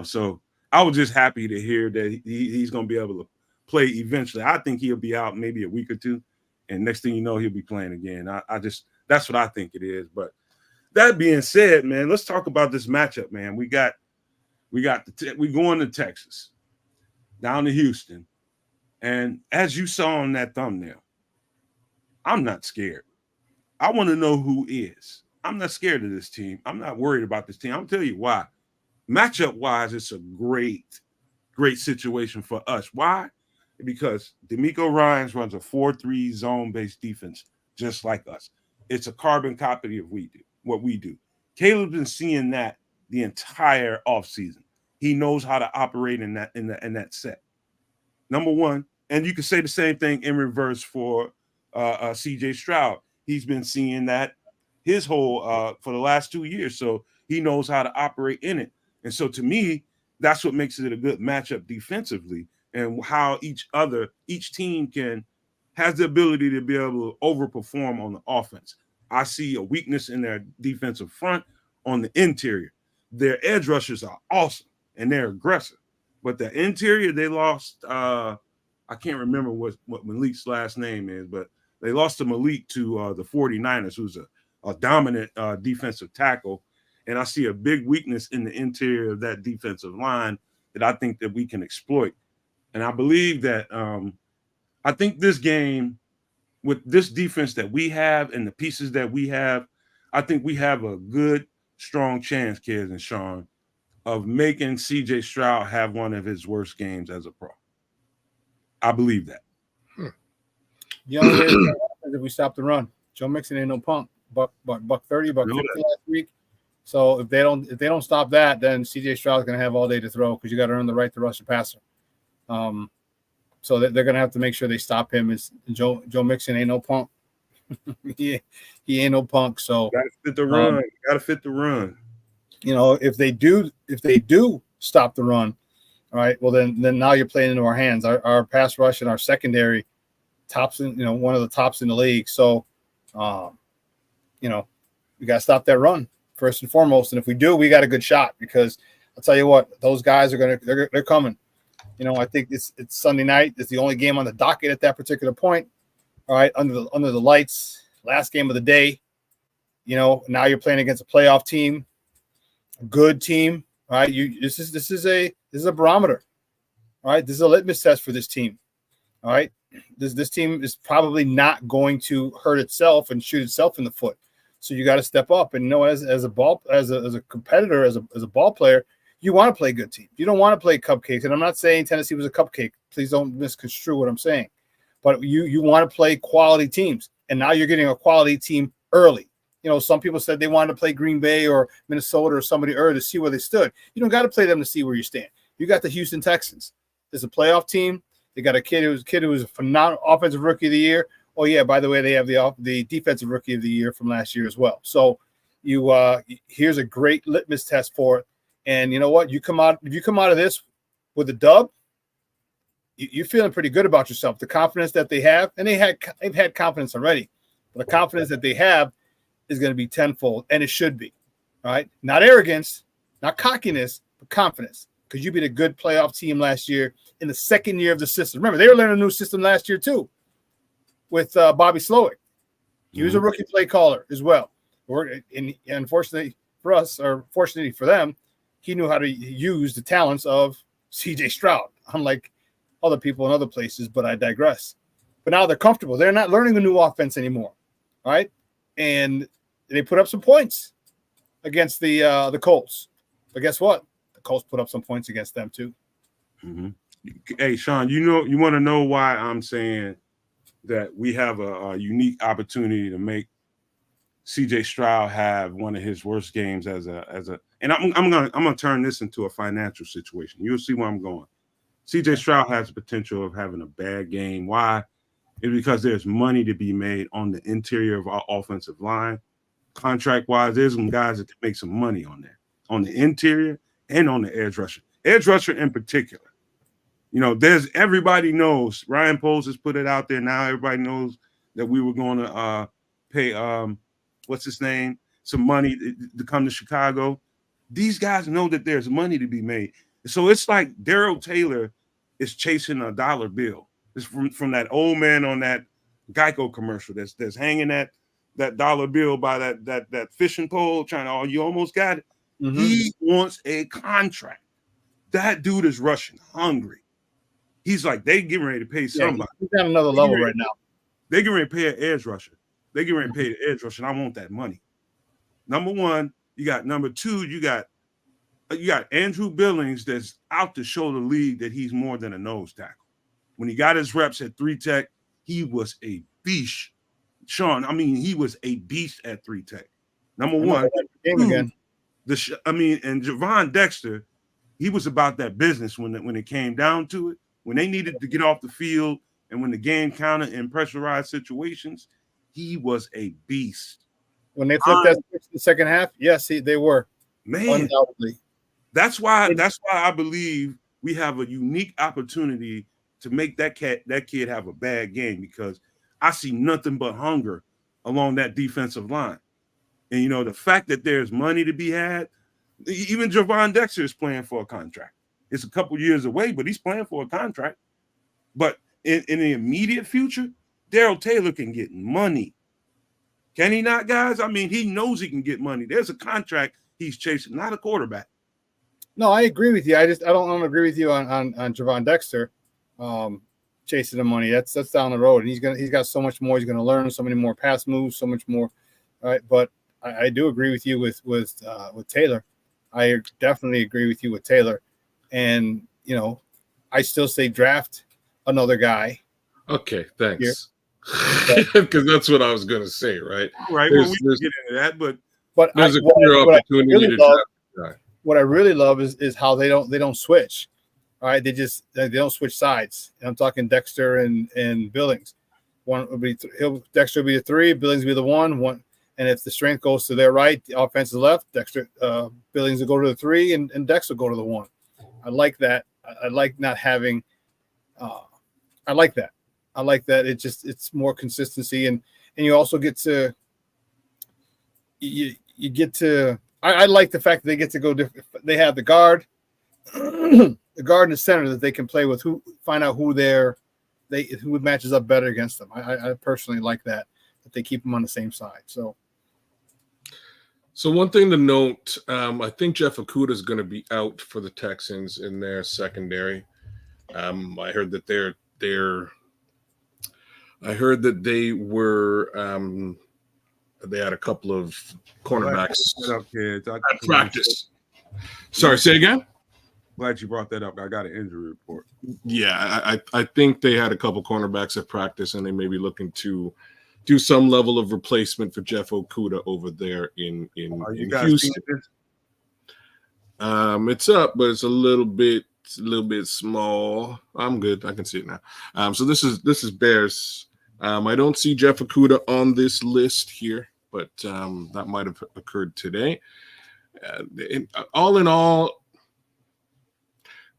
So I was just happy to hear that he's going to be able to play eventually. I think he'll be out maybe a week or two, and next thing you know, he'll be playing again. That's what I think it is. But that being said, man, let's talk about this matchup, man. We going to Texas, down to Houston, and as you saw on that thumbnail, I'm not scared. I want to know who is. I'm not scared of this team. I'm not worried about this team. I'll tell you why. Matchup-wise, it's a great situation for us. Why? Because D'Amico Ryans runs a 4-3 zone-based defense just like us. It's a carbon copy of what we do. Caleb's been seeing that the entire offseason. He knows how to operate in that set. Number one, and you can say the same thing in reverse for C.J. Stroud. He's been seeing that his whole for the last 2 years, so he knows how to operate in it. And so to me, that's what makes it a good matchup defensively, and how each team has the ability to be able to overperform on the offense. I see a weakness in their defensive front on the interior. Their edge rushers are awesome and they're aggressive, but the interior, they lost. I can't remember what Malik's last name is, but they lost to Malik to the 49ers, who's a dominant defensive tackle. And I see a big weakness in the interior of that defensive line that I think that we can exploit. And I believe that I think this game, with this defense that we have and the pieces that we have, I think we have a good, strong chance, kids and Sean, of making CJ Stroud have one of his worst games as a pro. I believe that. The only way is if we stop the run. Joe Mixon ain't no punk. Buck 30, buck 50 last week. So if they don't stop that, then CJ Stroud's gonna have all day to throw because you got to earn the right to rush the passer. So they're gonna have to make sure they stop him. Is Joe Mixon ain't no punk. he ain't no punk. So gotta fit the run. Gotta fit the run. You know, if they do stop the run, all right. Well, then now you're playing into our hands. Our pass rush and our secondary tops in, one of the tops in the league. So, we got to stop that run first and foremost. And if we do, we got a good shot because I'll tell you what, those guys they're coming. I think it's Sunday night. It's the only game on the docket at that particular point. All right, under the lights, last game of the day. Now you're playing against a playoff team, a good team. All right, this is a barometer. All right, this is a litmus test for this team. All right, this team is probably not going to hurt itself and shoot itself in the foot. So you got to step up. And as a competitor, as a ball player, you want to play good teams. You don't want to play cupcakes. And I'm not saying Tennessee was a cupcake. Please don't misconstrue what I'm saying. But you want to play quality teams. And now you're getting a quality team early. Some people said they wanted to play Green Bay or Minnesota or somebody early to see where they stood. You don't got to play them to see where you stand. You got the Houston Texans. There's a playoff team. They got a kid who was a phenomenal offensive rookie of the year. Oh yeah, by the way, they have the defensive rookie of the year from last year as well. So here's a great litmus test for it. And you know what? If you come out of this with a dub, you're feeling pretty good about yourself. The confidence that they have, and they've had confidence already, but the confidence that they have is going to be tenfold, and it should be. All right, not arrogance, not cockiness, but confidence. Because you beat a good playoff team last year in the second year of the system. Remember, they were learning a new system last year too, with Bobby Slowick. He was a rookie play caller as well. And unfortunately for us, or fortunately for them, he knew how to use the talents of CJ Stroud, unlike other people in other places, but I digress. But now they're comfortable. They're not learning the new offense anymore, all right? And they put up some points against the Colts. But guess what? The Colts put up some points against them too. Mm-hmm. Hey, Sean, you want to know why I'm saying that we have a unique opportunity to make CJ Stroud have one of his worst games as a and I'm gonna turn this into a financial situation. You'll see where I'm going. CJ Stroud has the potential of having a bad game. Why? It's because there's money to be made on the interior of our offensive line. Contract-wise, there's some guys that can make some money on there, on the interior and on the edge rusher. Edge rusher in particular. Everybody knows. Ryan Poles has put it out there now. Everybody knows that we were going to pay what's his name, some money to come to Chicago. These guys know that there's money to be made. So it's like Darryl Taylor is chasing a dollar bill. It's from that old man on that Geico commercial that's hanging that dollar bill by that fishing pole, trying to, oh, you almost got it. Mm-hmm. He wants a contract. That dude is rushing hungry. He's like, they getting ready to pay somebody. He's at another level right now. They getting ready to pay an edge rusher. They getting ready to pay the edge rusher, and I want that money. Number one, you got number two, you got Andrew Billings that's out to show the league that he's more than a nose tackle. When he got his reps at 3 tech, he was a beast. Sean, he was a beast at 3 tech. Number one. And Javon Dexter, he was about that business when it came down to it. When they needed to get off the field and when the game counted in pressurized situations, he was a beast. When they flipped that switch in the second half, yes, they were. Man, undoubtedly. That's why I believe we have a unique opportunity to make that kid have a bad game, because I see nothing but hunger along that defensive line. And, the fact that there's money to be had, even Javon Dexter is playing for a contract. It's a couple years away, but he's playing for a contract. But in the immediate future, Darryl Taylor can get money. Can he not, guys? He knows he can get money. There's a contract he's chasing, not a quarterback. No, I agree with you. I don't agree with you on Javon Dexter. chasing the money. That's down the road, and he's got so much more. He's gonna learn so many more pass moves, so much more. All right, but I do agree with you with Taylor. I definitely agree with you with Taylor, and I still say draft another guy. Okay, thanks. Because that's what I was gonna say, right? Right. Well, we can get into that, but there's a clear opportunity to draft a guy. What I really love is how they don't switch. All right, they don't switch sides. And I'm talking Dexter and Billings. One will be Dexter will be the 3, Billings will be the 1. And if the strength goes to their right, the offense is left. Dexter Billings will go to the 3, and Dexter will go to the 1. I like that. I like not having. I like that. I like that. It's more consistency, and you also get to. You get to. I like the fact that they get to go different. They have the guard. The guard and the center that they can play with, find out who matches up better against them. I personally like that they keep them on the same side. So one thing to note, I think Jeff Okudah is going to be out for the Texans in their secondary. I heard that they had a couple of cornerbacks at practice. Sorry, say again. Glad you brought that up. I got an injury report. Yeah, I think they had a couple cornerbacks at practice, and they may be looking to do some level of replacement for Jeff Okudah over there in Houston. It's up, but it's a little bit small. I'm good. I can see it now. So this is Bears. I don't see Jeff Okudah on this list here, but that might have occurred today. All in all,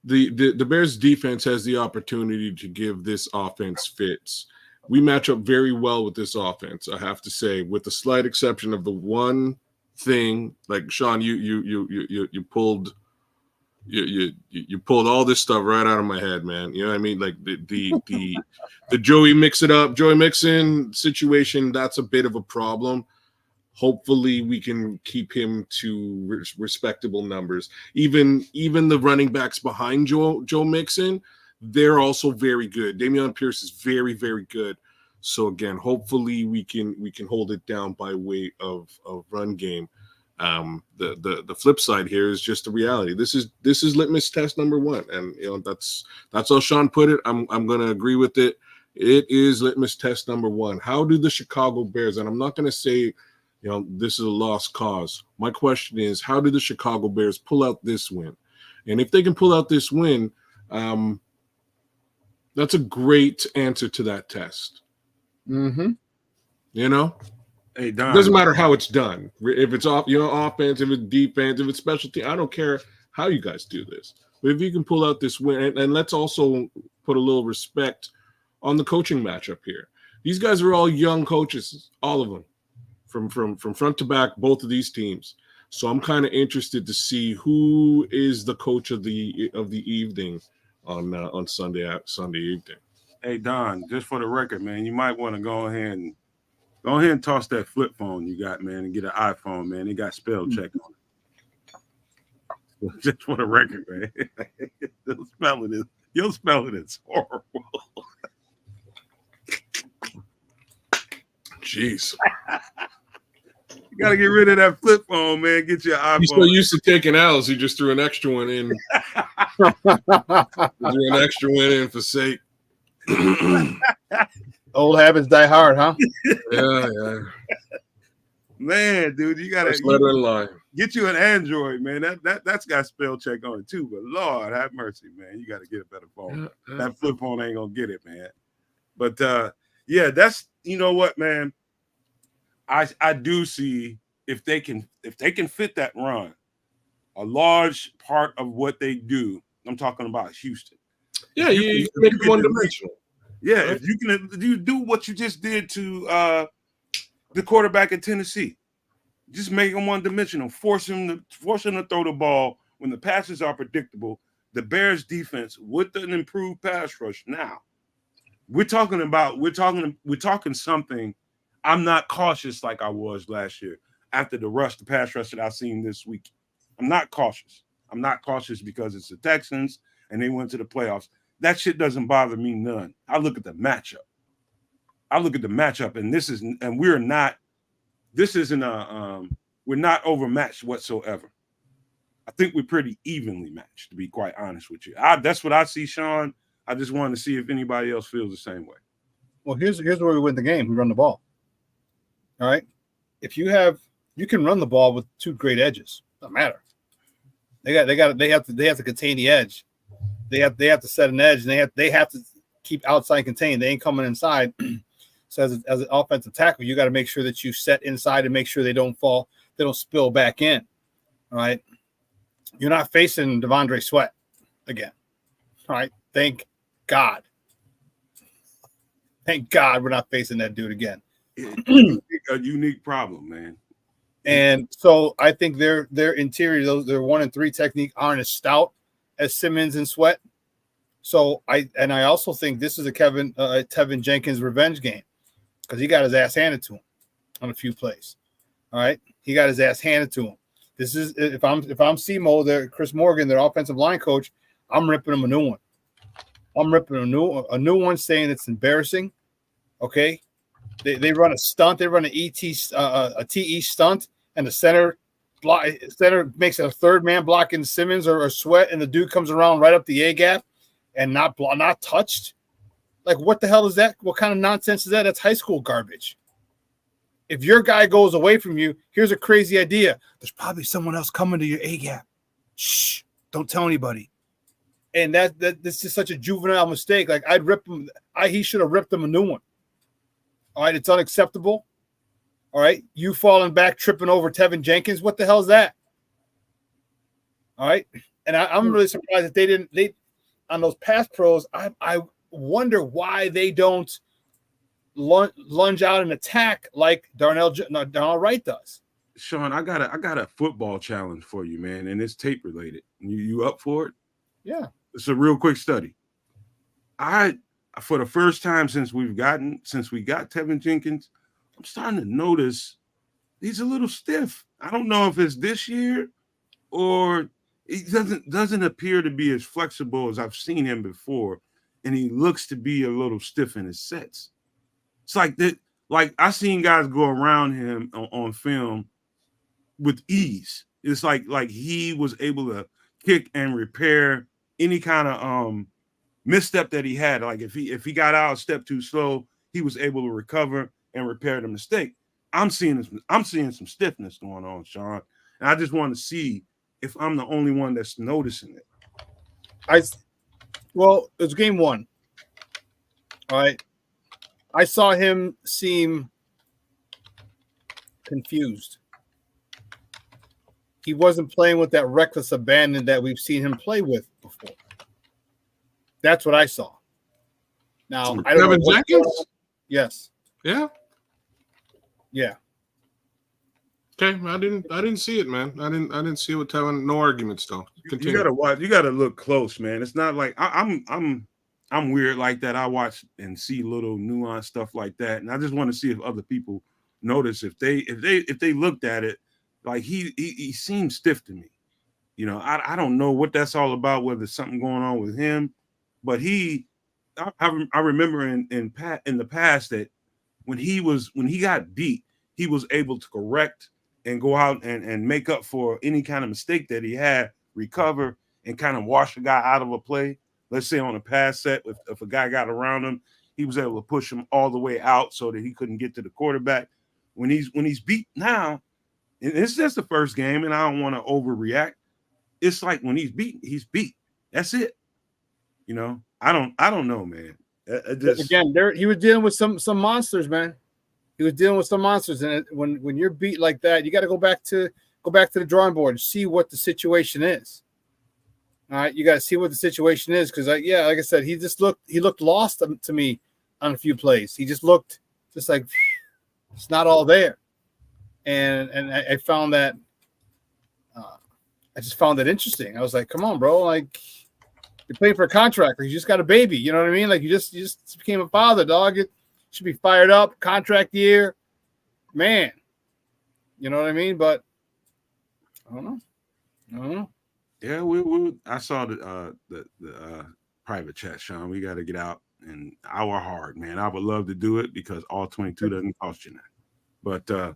the Bears defense has the opportunity to give this offense fits. We match up very well with this offense, I have to say, with the slight exception of the one thing, like Sean, you pulled all this stuff right out of my head, man. You know what I mean? Like the Joey Mixon situation, that's a bit of a problem. Hopefully we can keep him to respectable numbers. Even the running backs behind Joe Mixon, they're also very good. Dameon Pierce is very, very good. So again, hopefully we can hold it down by way of run game. The flip side here is just the reality. This is litmus test number 1, and that's how Sean put it. I'm going to agree with it. It is litmus test number 1. How do the Chicago Bears? And I'm not going to say this is a lost cause. My question is, how do the Chicago Bears pull out this win? And if they can pull out this win, that's a great answer to that test. Mm-hmm. Hey, Don. It doesn't matter how it's done. If it's offense, if it's defense, if it's special team, I don't care how you guys do this. But if you can pull out this win, and let's also put a little respect on the coaching matchup here. These guys are all young coaches, all of them, from front to back, both of these teams. So I'm kind of interested to see who is the coach of the evening on Sunday evening. Hey, Don, just for the record, man, you might want to go ahead and toss that flip phone you got, man, and get an iPhone, man. It got spell check on it. Just for the record, man. Your spelling is horrible. Jeez. You got to get rid of that flip phone, man. Get your iPhone. He's so used to taking L's, he just threw an extra one in. Threw an extra one in for sake. Old habits die hard, huh? Yeah. Man, dude, you gotta letter in line. Get you an Android, man. That's got spell check on it too. But Lord have mercy, man. You got to get a better phone. That flip phone ain't gonna get it, man. But yeah, that's what, man. I do see if they can fit that run, a large part of what they do. I'm talking about Houston. Yeah, you make it one dimensional. Yeah, right? If you do what you just did to the quarterback in Tennessee, just make him one dimensional, force him to throw the ball when the passes are predictable. The Bears defense with an improved pass rush. Now, we're talking something. I'm not cautious like I was last year after the pass rush that I've seen this week. I'm not cautious. I'm not cautious because it's the Texans and they went to the playoffs. that shit doesn't bother me none. I look at the matchup. And we're not. This isn't we're not overmatched whatsoever. I think we're pretty evenly matched, to be quite honest with you. That's what I see, Sean. I just wanted to see if anybody else feels the same way. Well, here's where we win the game. We run the ball. All right. If you can run the ball with two great edges. Doesn't matter. They have to contain the edge. They have to set an edge, and they have to keep outside contained. They ain't coming inside. So as an offensive tackle, you got to make sure that you set inside and make sure they don't fall, they don't spill back in. All right. You're not facing Devondre Sweat again. All right. Thank God. Thank God we're not facing that dude again. A unique problem, man. And so I think their interior, their 1 and 3 technique aren't as stout as Simmons and Sweat. So I also think this is a Tevin Jenkins revenge game because he got his ass handed to him on a few plays. All right. He got his ass handed to him. This is if I'm SEMO, there, Chris Morgan, their offensive line coach, I'm ripping him a new one. I'm ripping a new one, saying it's embarrassing. Okay, they run a stunt. They run a TE stunt, and the center makes a third man blocking Simmons or Sweat, and the dude comes around right up the A gap and not touched. Like, what the hell is that? What kind of nonsense is that? That's high school garbage. If your guy goes away from you, here's a crazy idea. There's probably someone else coming to your A gap. Shh, don't tell anybody. And this is such a juvenile mistake. Like, I'd rip him. He should have ripped him a new one. All right, it's unacceptable. All right, you falling back, tripping over Tevin Jenkins. What the hell is that? All right, and I'm really surprised that they on those pass pros. I wonder why they don't lunge out and attack like Darnell Wright does. Sean, I got a football challenge for you, man, and it's tape related. You up for it? Yeah. It's a real quick study. For the first time since we got Tevin Jenkins, I'm starting to notice he's a little stiff. I don't know if it's this year or he doesn't appear to be as flexible as I've seen him before, and he looks to be a little stiff in his sets. It's like that. Like, I seen guys go around him on film with ease. It's like he was able to kick and repair any kind of misstep that he had. Like, if he got out a step too slow, he was able to recover and repair the mistake. I'm seeing some stiffness going on, Sean, and I just want to see if I'm the only one that's noticing it. Well, it's game 1. All right. I saw him seem confused. He wasn't playing with that reckless abandon that we've seen him play with before. That's what I saw. Now, I don't know. Jenkins? Yes. Yeah. Yeah. Okay, I didn't see it, man. I didn't see it with Tevin. No arguments, though. Continue. You gotta watch. You gotta look close, man. It's not like I'm weird like that. I watch and see little nuanced stuff like that, and I just want to see if other people notice if they looked at it. Like, he seems stiff to me. You know, I don't know what that's all about, whether there's something going on with him, but I remember in the past that when he got beat, he was able to correct and go out and make up for any kind of mistake that he had, recover, and kind of wash a guy out of a play. Let's say on a pass set, if a guy got around him, he was able to push him all the way out so that he couldn't get to the quarterback. When he's beat now, and it's just the first game, and I don't want to overreact. It's like when he's beat, he's beat. That's it. You know, I don't know, man. Again, he was dealing with some monsters, man. He was dealing with some monsters, and when you're beat like that, you got to go back to the drawing board and see what the situation is. All right, you got to see what the situation is because, like I said, he looked lost to me on a few plays. He just looked just like it's not all there, and I found that I just found that interesting. I was like, come on, bro, like you're playing for a contract, like you just got a baby, you know what I mean? Like you just became a father, dog. It should be fired up, contract year, man. You know what I mean? But I don't know. Yeah, I saw the private chat, Sean. We got to get out an hour hard, man. I would love to do it because all 22 doesn't cost you nothing. But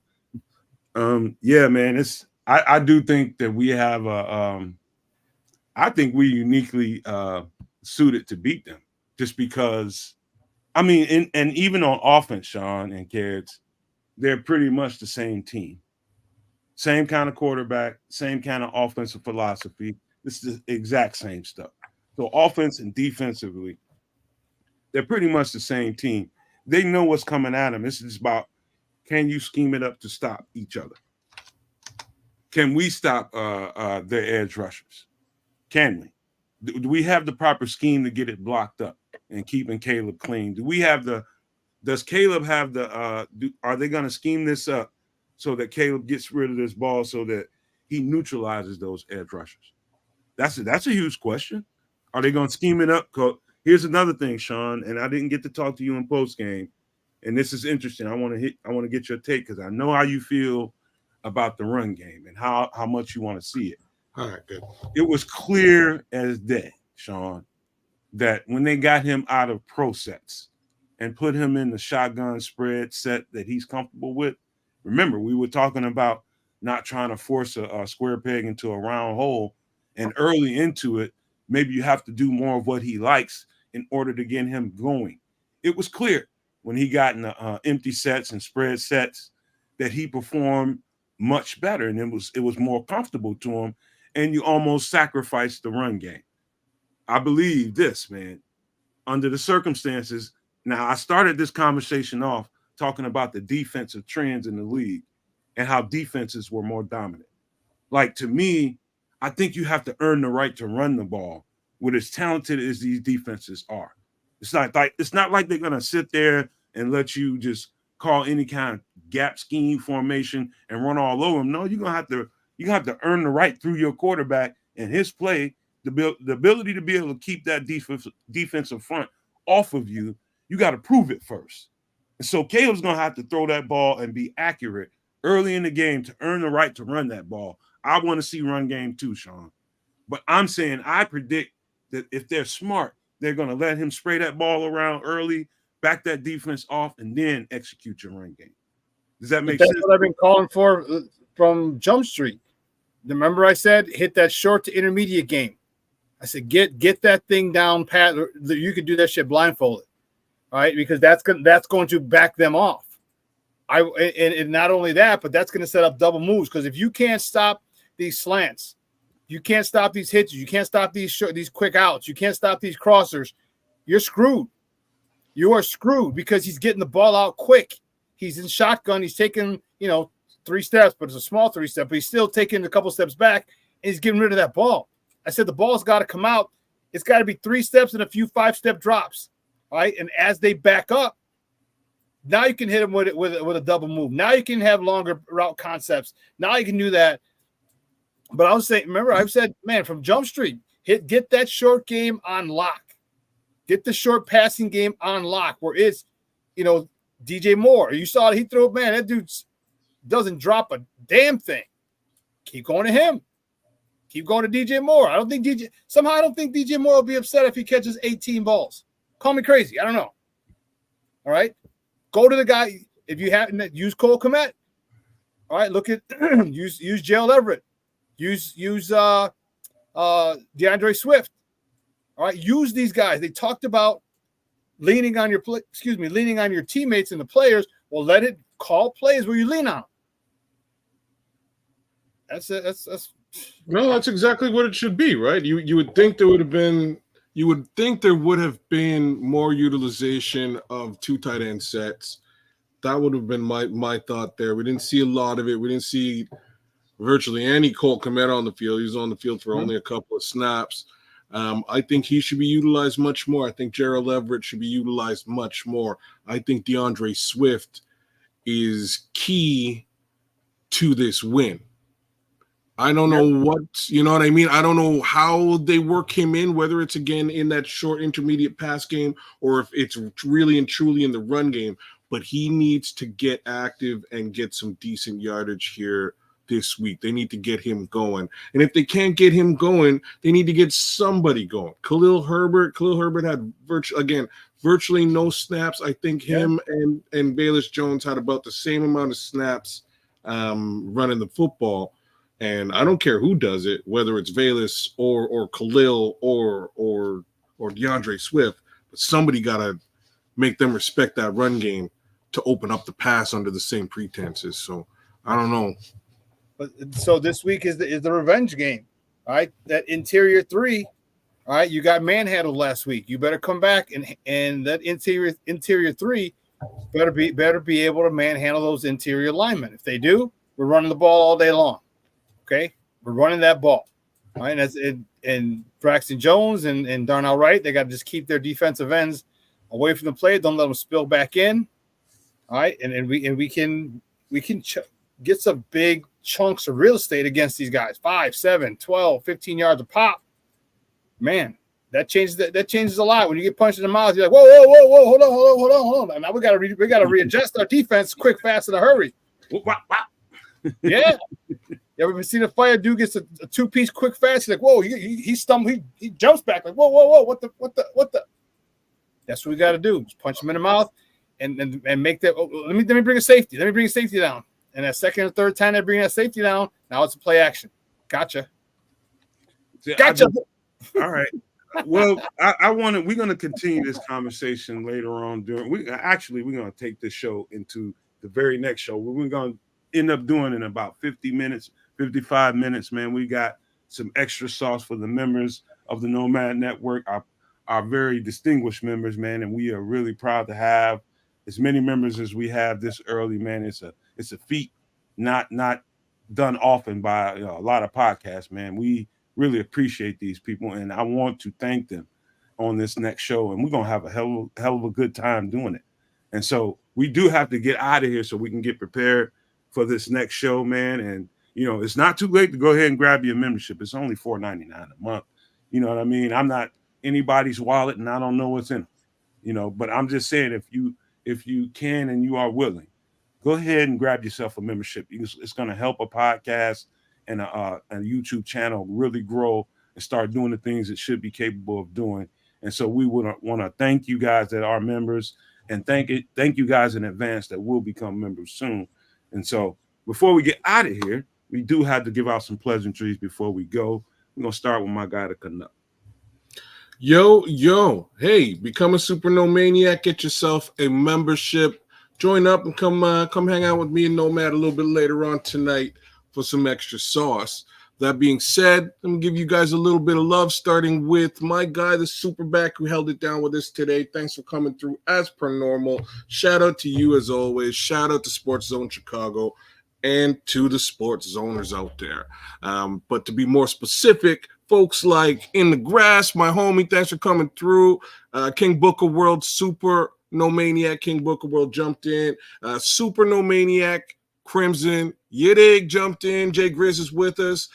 yeah, man, I do think that we have I think we're uniquely suited to beat them just because, I mean, and even on offense, Sean and kids, they're pretty much the same team. Same kind of quarterback, same kind of offensive philosophy. It's the exact same stuff. So offense and defensively, they're pretty much the same team. They know what's coming at them. It's just about, can you scheme it up to stop each other? Can we stop their edge rushers? Can we? Do we have the proper scheme to get it blocked up and keeping Caleb clean? Does Caleb have are they going to scheme this up so that Caleb gets rid of this ball so that he neutralizes those edge rushers? That's a huge question. Are they going to scheme it up? Here's another thing, Sean, and I didn't get to talk to you in post game, and this is interesting. I want to get your take because I know how you feel about the run game and how much you want to see it. All right, good. It was clear as day, Sean, that when they got him out of pro sets and put him in the shotgun spread set that he's comfortable with. Remember, we were talking about not trying to force a square peg into a round hole, and early into it, maybe you have to do more of what he likes in order to get him going. It was clear when he got in the empty sets and spread sets that he performed much better, and it was more comfortable to him, and you almost sacrificed the run game. I believe this, man, under the circumstances. Now, I started this conversation off talking about the defensive trends in the league and how defenses were more dominant. Like, to me, I think you have to earn the right to run the ball with as talented as these defenses are. It's not like they're going to sit there and let you just call any kind of gap scheme formation and run all over them. No, you're going to have to earn the right through your quarterback and his play, the ability to be able to keep that defensive front off of you. You got to prove it first. And so Caleb's going to have to throw that ball and be accurate early in the game to earn the right to run that ball. I want to see run game too, Sean. But I'm saying I predict that if they're smart, they're going to let him spray that ball around early, back that defense off, and then execute your run game. Does that make sense? That's what I've been calling for from Jump Street. Remember I said hit that short to intermediate game. I said get that thing down pat. You can do that shit blindfolded. All right, because that's going to back them off. And not only that, but that's going to set up double moves. Because if you can't stop these slants, you can't stop these hitches, you can't stop these quick outs, you can't stop these crossers, you're screwed. You are screwed because he's getting the ball out quick. He's in shotgun. He's taking 3 steps, but it's a small 3 step. But he's still taking a couple steps back, and he's getting rid of that ball. I said the ball's got to come out. It's got to be 3 steps and a few 5-step drops. All right, and as they back up, now you can hit them with a double move. Now you can have longer route concepts. Now you can do that. But I was saying, remember, I've said, man, from Jump Street, get that short game on lock. Get the short passing game on lock where it's, DJ Moore. You saw it, he threw it, man, that dude doesn't drop a damn thing. Keep going to him. Keep going to DJ Moore. I don't think DJ Moore will be upset if he catches 18 balls. Call me crazy. I don't know. All right. Go to the guy. If you haven't, use Cole Kmet. All right. Look at use Gerald Everett. Use DeAndre Swift. All right. Use these guys. They talked about leaning on your teammates and the players. Well, let it call plays where you lean on them. That's No, that's exactly what it should be, right? You would think there would have been. You would think there would have been more utilization of 2 tight end sets. That would have been my thought there. We didn't see a lot of it. We didn't see virtually any Colt Kmet on the field. He was on the field for only a couple of snaps. I think he should be utilized much more. I think Gerald Everett should be utilized much more. I think DeAndre Swift is key to this win. I don't know what I mean? I don't know how they work him in, whether it's, again, in that short intermediate pass game or if it's really and truly in the run game. But he needs to get active and get some decent yardage here this week. They need to get him going. And if they can't get him going, they need to get somebody going. Khalil Herbert had virtually no snaps. I think him and Bayless Jones had about the same amount of snaps running the football. And I don't care who does it, whether it's Bayless or Khalil or DeAndre Swift, but somebody got to make them respect that run game to open up the pass under the same pretenses. So I don't know. But so this week is the revenge game. All right. That interior three. All right. You got manhandled last week. You better come back and that interior three better be able to manhandle those interior linemen. If they do, we're running the ball all day long. Okay. We're running that ball. All right. And Braxton Jones and Darnell Wright, they got to just keep their defensive ends away from the play. Don't let them spill back in. All right. And we can get some big chunks of real estate against these guys. 5, 7, 12, 15 yards a pop. Man, that changes a lot. When you get punched in the mouth, you're like, whoa, hold on. Now we gotta readjust our defense quick, fast, in a hurry. Yeah. You ever seen a fighter dude gets a two-piece quick fast? He's like, whoa, he stumbled, he jumps back like, whoa, what the? That's what we got to do. Just punch him in the mouth and make that. Oh, let me bring a safety. Let me bring a safety down. And that second or third time they bring that safety down, now it's a play action. Gotcha. All right. Well, we're going to continue this conversation later on. We're going to take this show into the very next show. We're going to end up doing in about 50 minutes, 55 minutes, man. We got some extra sauce for the members of the Nomad Network, our very distinguished members, man. And we are really proud to have as many members as we have this early, man. It's a feat not done often by a lot of podcasts, man. We really appreciate these people, and I want to thank them on this next show. And we're gonna have a hell of a good time doing it. And so we do have to get out of here so we can get prepared for this next show, man. And it's not too late to go ahead and grab your membership. It's only $4.99 a month. You know what I mean? I'm not anybody's wallet, and I don't know what's in them. But I'm just saying, if you can and you are willing, go ahead and grab yourself a membership. It's going to help a podcast and a YouTube channel really grow and start doing the things it should be capable of doing. And so we would want to thank you guys that are members, and thank you guys in advance that will become members soon. And so before we get out of here, we do have to give out some pleasantries before we go. We're going to start with my guy, the Canuck. Yo, hey, become a Super Nomaniac, get yourself a membership, join up and come hang out with me and Nomad a little bit later on tonight for some extra sauce. That being said, let me give you guys a little bit of love, starting with my guy, the Superback, who held it down with us today. Thanks for coming through as per normal. Shout out to you as always. Shout out to Sports Zone Chicago and to the sports zoners out there. But to be more specific, folks like In the Grass, my homie, thanks for coming through. King Booker World, Super Nomaniac, King Booker World jumped in. Super Nomaniac, Crimson, Yiddig jumped in. Jay Grizz is with us.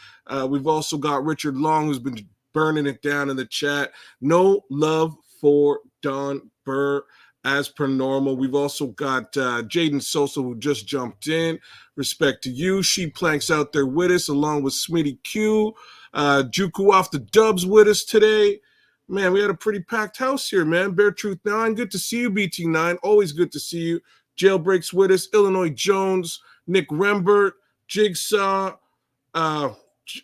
We've also got Richard Long, who's been burning it down in the chat. No love for Don Burr, as per normal. We've also got Jaden Sosa, who just jumped in. Respect to you. She Planks out there with us, along with Smitty Q. Juku off the dubs with us today. Man, we had a pretty packed house here, man. Bear Truth 9, good to see you, BT9. Always good to see you. Jailbreaks with us. Illinois Jones, Nick Rembert, Jigsaw, Ron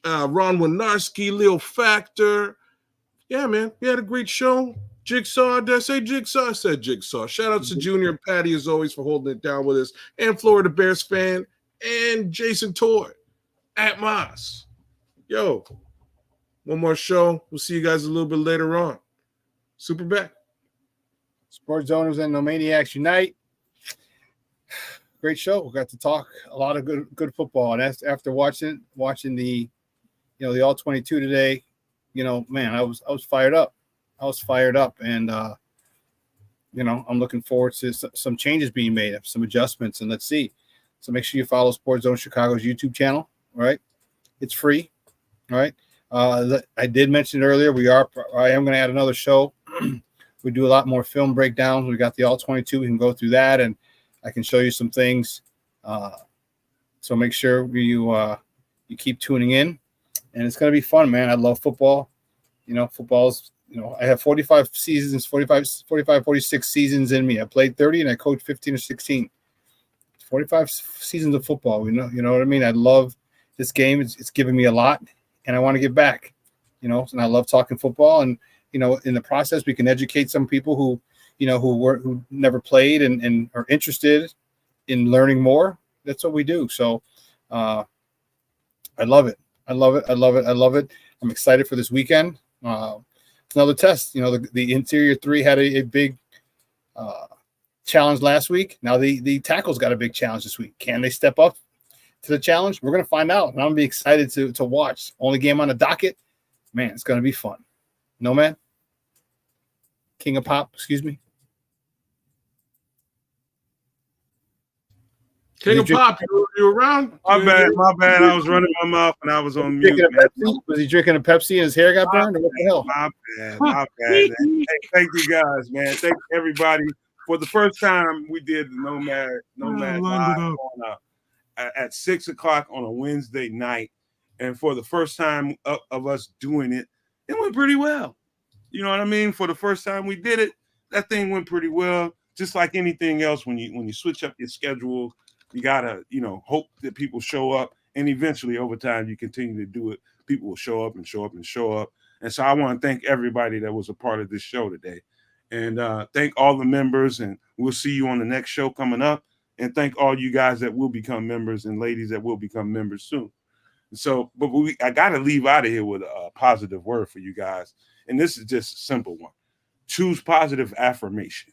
Winarski, Leo Factor. Yeah, man, we had a great show. Jigsaw, did I say Jigsaw? I said Jigsaw. Shout out to Junior and Patty, as always, for holding it down with us. And Florida Bears fan. And Jason Toy at Moss. Yo, one more show. We'll see you guys a little bit later on. Super back. Sports Zoners and Nomaniacs Unite. Great show. We got to talk a lot of good football. And after watching the the All 22 today, man, I was fired up. And I'm looking forward to some changes being made, some adjustments, and let's see. So make sure you follow Sports Zone Chicago's YouTube channel. All right, it's free. All right. I did mention it earlier. I am going to add another show. We do a lot more film breakdowns. We got the All 22. We can go through that, and I can show you some things So make sure you keep tuning in, and it's going to be fun, man. I love football. Football's, I have 45 seasons, 46 seasons in me. I played 30 and I coached 15 or 16. 45 seasons of football. You know what I mean? I love this game. It's giving me a lot, and I want to give back. And I love talking football. And in the process, we can educate some people who never played and are interested in learning more. That's what we do. So, I love it. I love it. I love it. I love it. I'm excited for this weekend. It's another test. The interior three had a big challenge last week. Now the tackles got a big challenge this week. Can they step up to the challenge? We're going to find out. And I'm going to be excited to watch. Only game on the docket. Man, it's going to be fun. Nomad? King of Pop, excuse me. King of Pop, you around? My bad. I was running my mouth and I was on mute. Was he drinking a Pepsi and his hair got burned? Or what the hell? My bad, man. Hey, thank you guys, man. Thank everybody. For the first time, we did the Nomad Live at 6 o'clock on a Wednesday night. And for the first time of us doing it, it went pretty well. You know what I mean? For the first time we did it, that thing went pretty well. Just like anything else, when you switch up your schedule, you gotta, hope that people show up. And eventually, over time, you continue to do it. People will show up and show up and show up. And so I want to thank everybody that was a part of this show today. And thank all the members. And we'll see you on the next show coming up. And thank all you guys that will become members and ladies that will become members soon. So, but I got to leave out of here with a positive word for you guys. And this is just a simple one. Choose positive affirmation.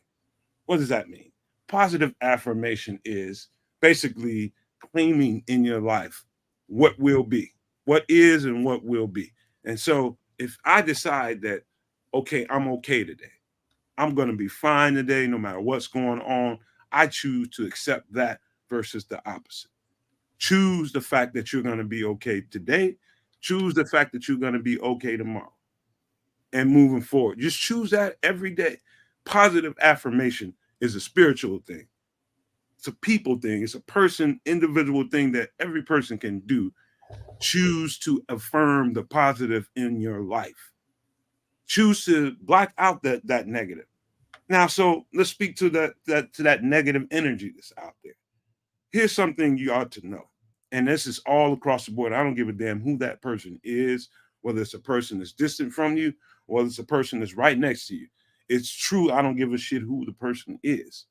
What does that mean? Positive affirmation is basically claiming in your life what will be, what is and what will be. And so if I decide that, okay, I'm okay today, I'm going to be fine today, no matter what's going on, I choose to accept that versus the opposite. Choose the fact that you're going to be okay today. Choose the fact that you're going to be okay tomorrow and moving forward. Just choose that every day. Positive affirmation is a spiritual thing. It's a people thing. It's a individual thing that every person can do. Choose to affirm the positive in your life. Choose to block out that negative. Now, so let's speak to that negative energy that's out there. Here's something you ought to know. And this is all across the board. I don't give a damn who that person is, whether it's a person that's distant from you, or whether it's a person that's right next to you. It's true. I don't give a shit who the person is.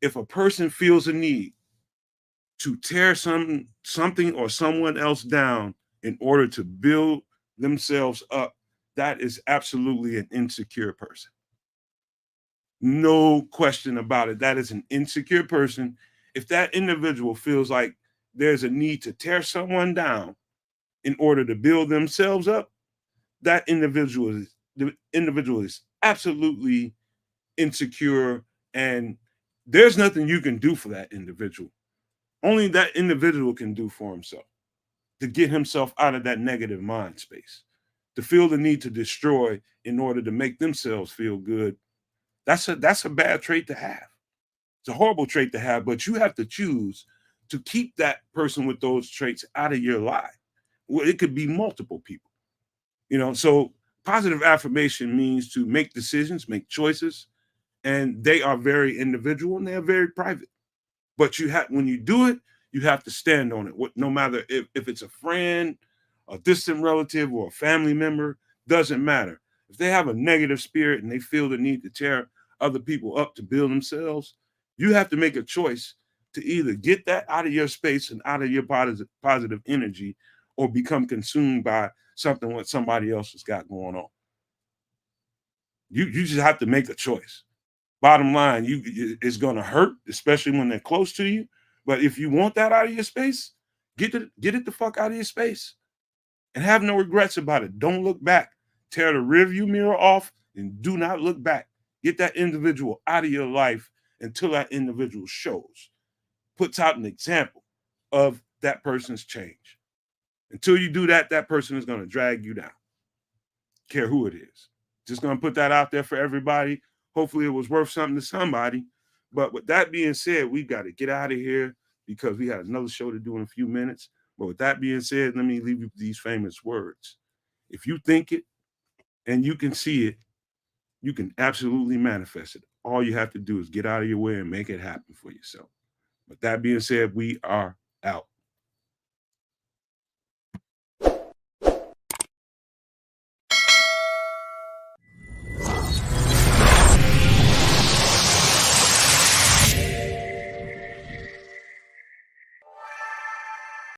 If a person feels a need to tear something or someone else down in order to build themselves up, that is absolutely an insecure person. No question about it. That is an insecure person. If that individual feels like there's a need to tear someone down in order to build themselves up, that individual is absolutely insecure, and there's nothing you can do for that individual. Only that individual can do for himself to get himself out of that negative mind space, to feel the need to destroy in order to make themselves feel good. That's a bad trait to have. It's a horrible trait to have, but you have to choose to keep that person with those traits out of your life. Well, it could be multiple people. So positive affirmation means to make decisions, make choices, and they are very individual and they are very private. But when you do it, you have to stand on it. No matter if it's a friend, a distant relative, or a family member, doesn't matter. If they have a negative spirit and they feel the need to tear other people up to build themselves, you have to make a choice to either get that out of your space and out of your positive energy, or become consumed by something what somebody else has got going on. You just have to make a choice. Bottom line, it's going to hurt, especially when they're close to you. But if you want that out of your space, get it the fuck out of your space and have no regrets about it. Don't look back. Tear the rearview mirror off and do not look back. Get that individual out of your life until that individual puts out an example of that person's change. Until you do that, that person is going to drag you down. Care who it is. Just going to put that out there for everybody. Hopefully it was worth something to somebody. But with that being said, we got to get out of here. because we had another show to do in a few minutes. But with that being said, let me leave you with these famous words. If you think it and you can see it, you can absolutely manifest it. All you have to do is get out of your way and make it happen for yourself. With that being said, we are out.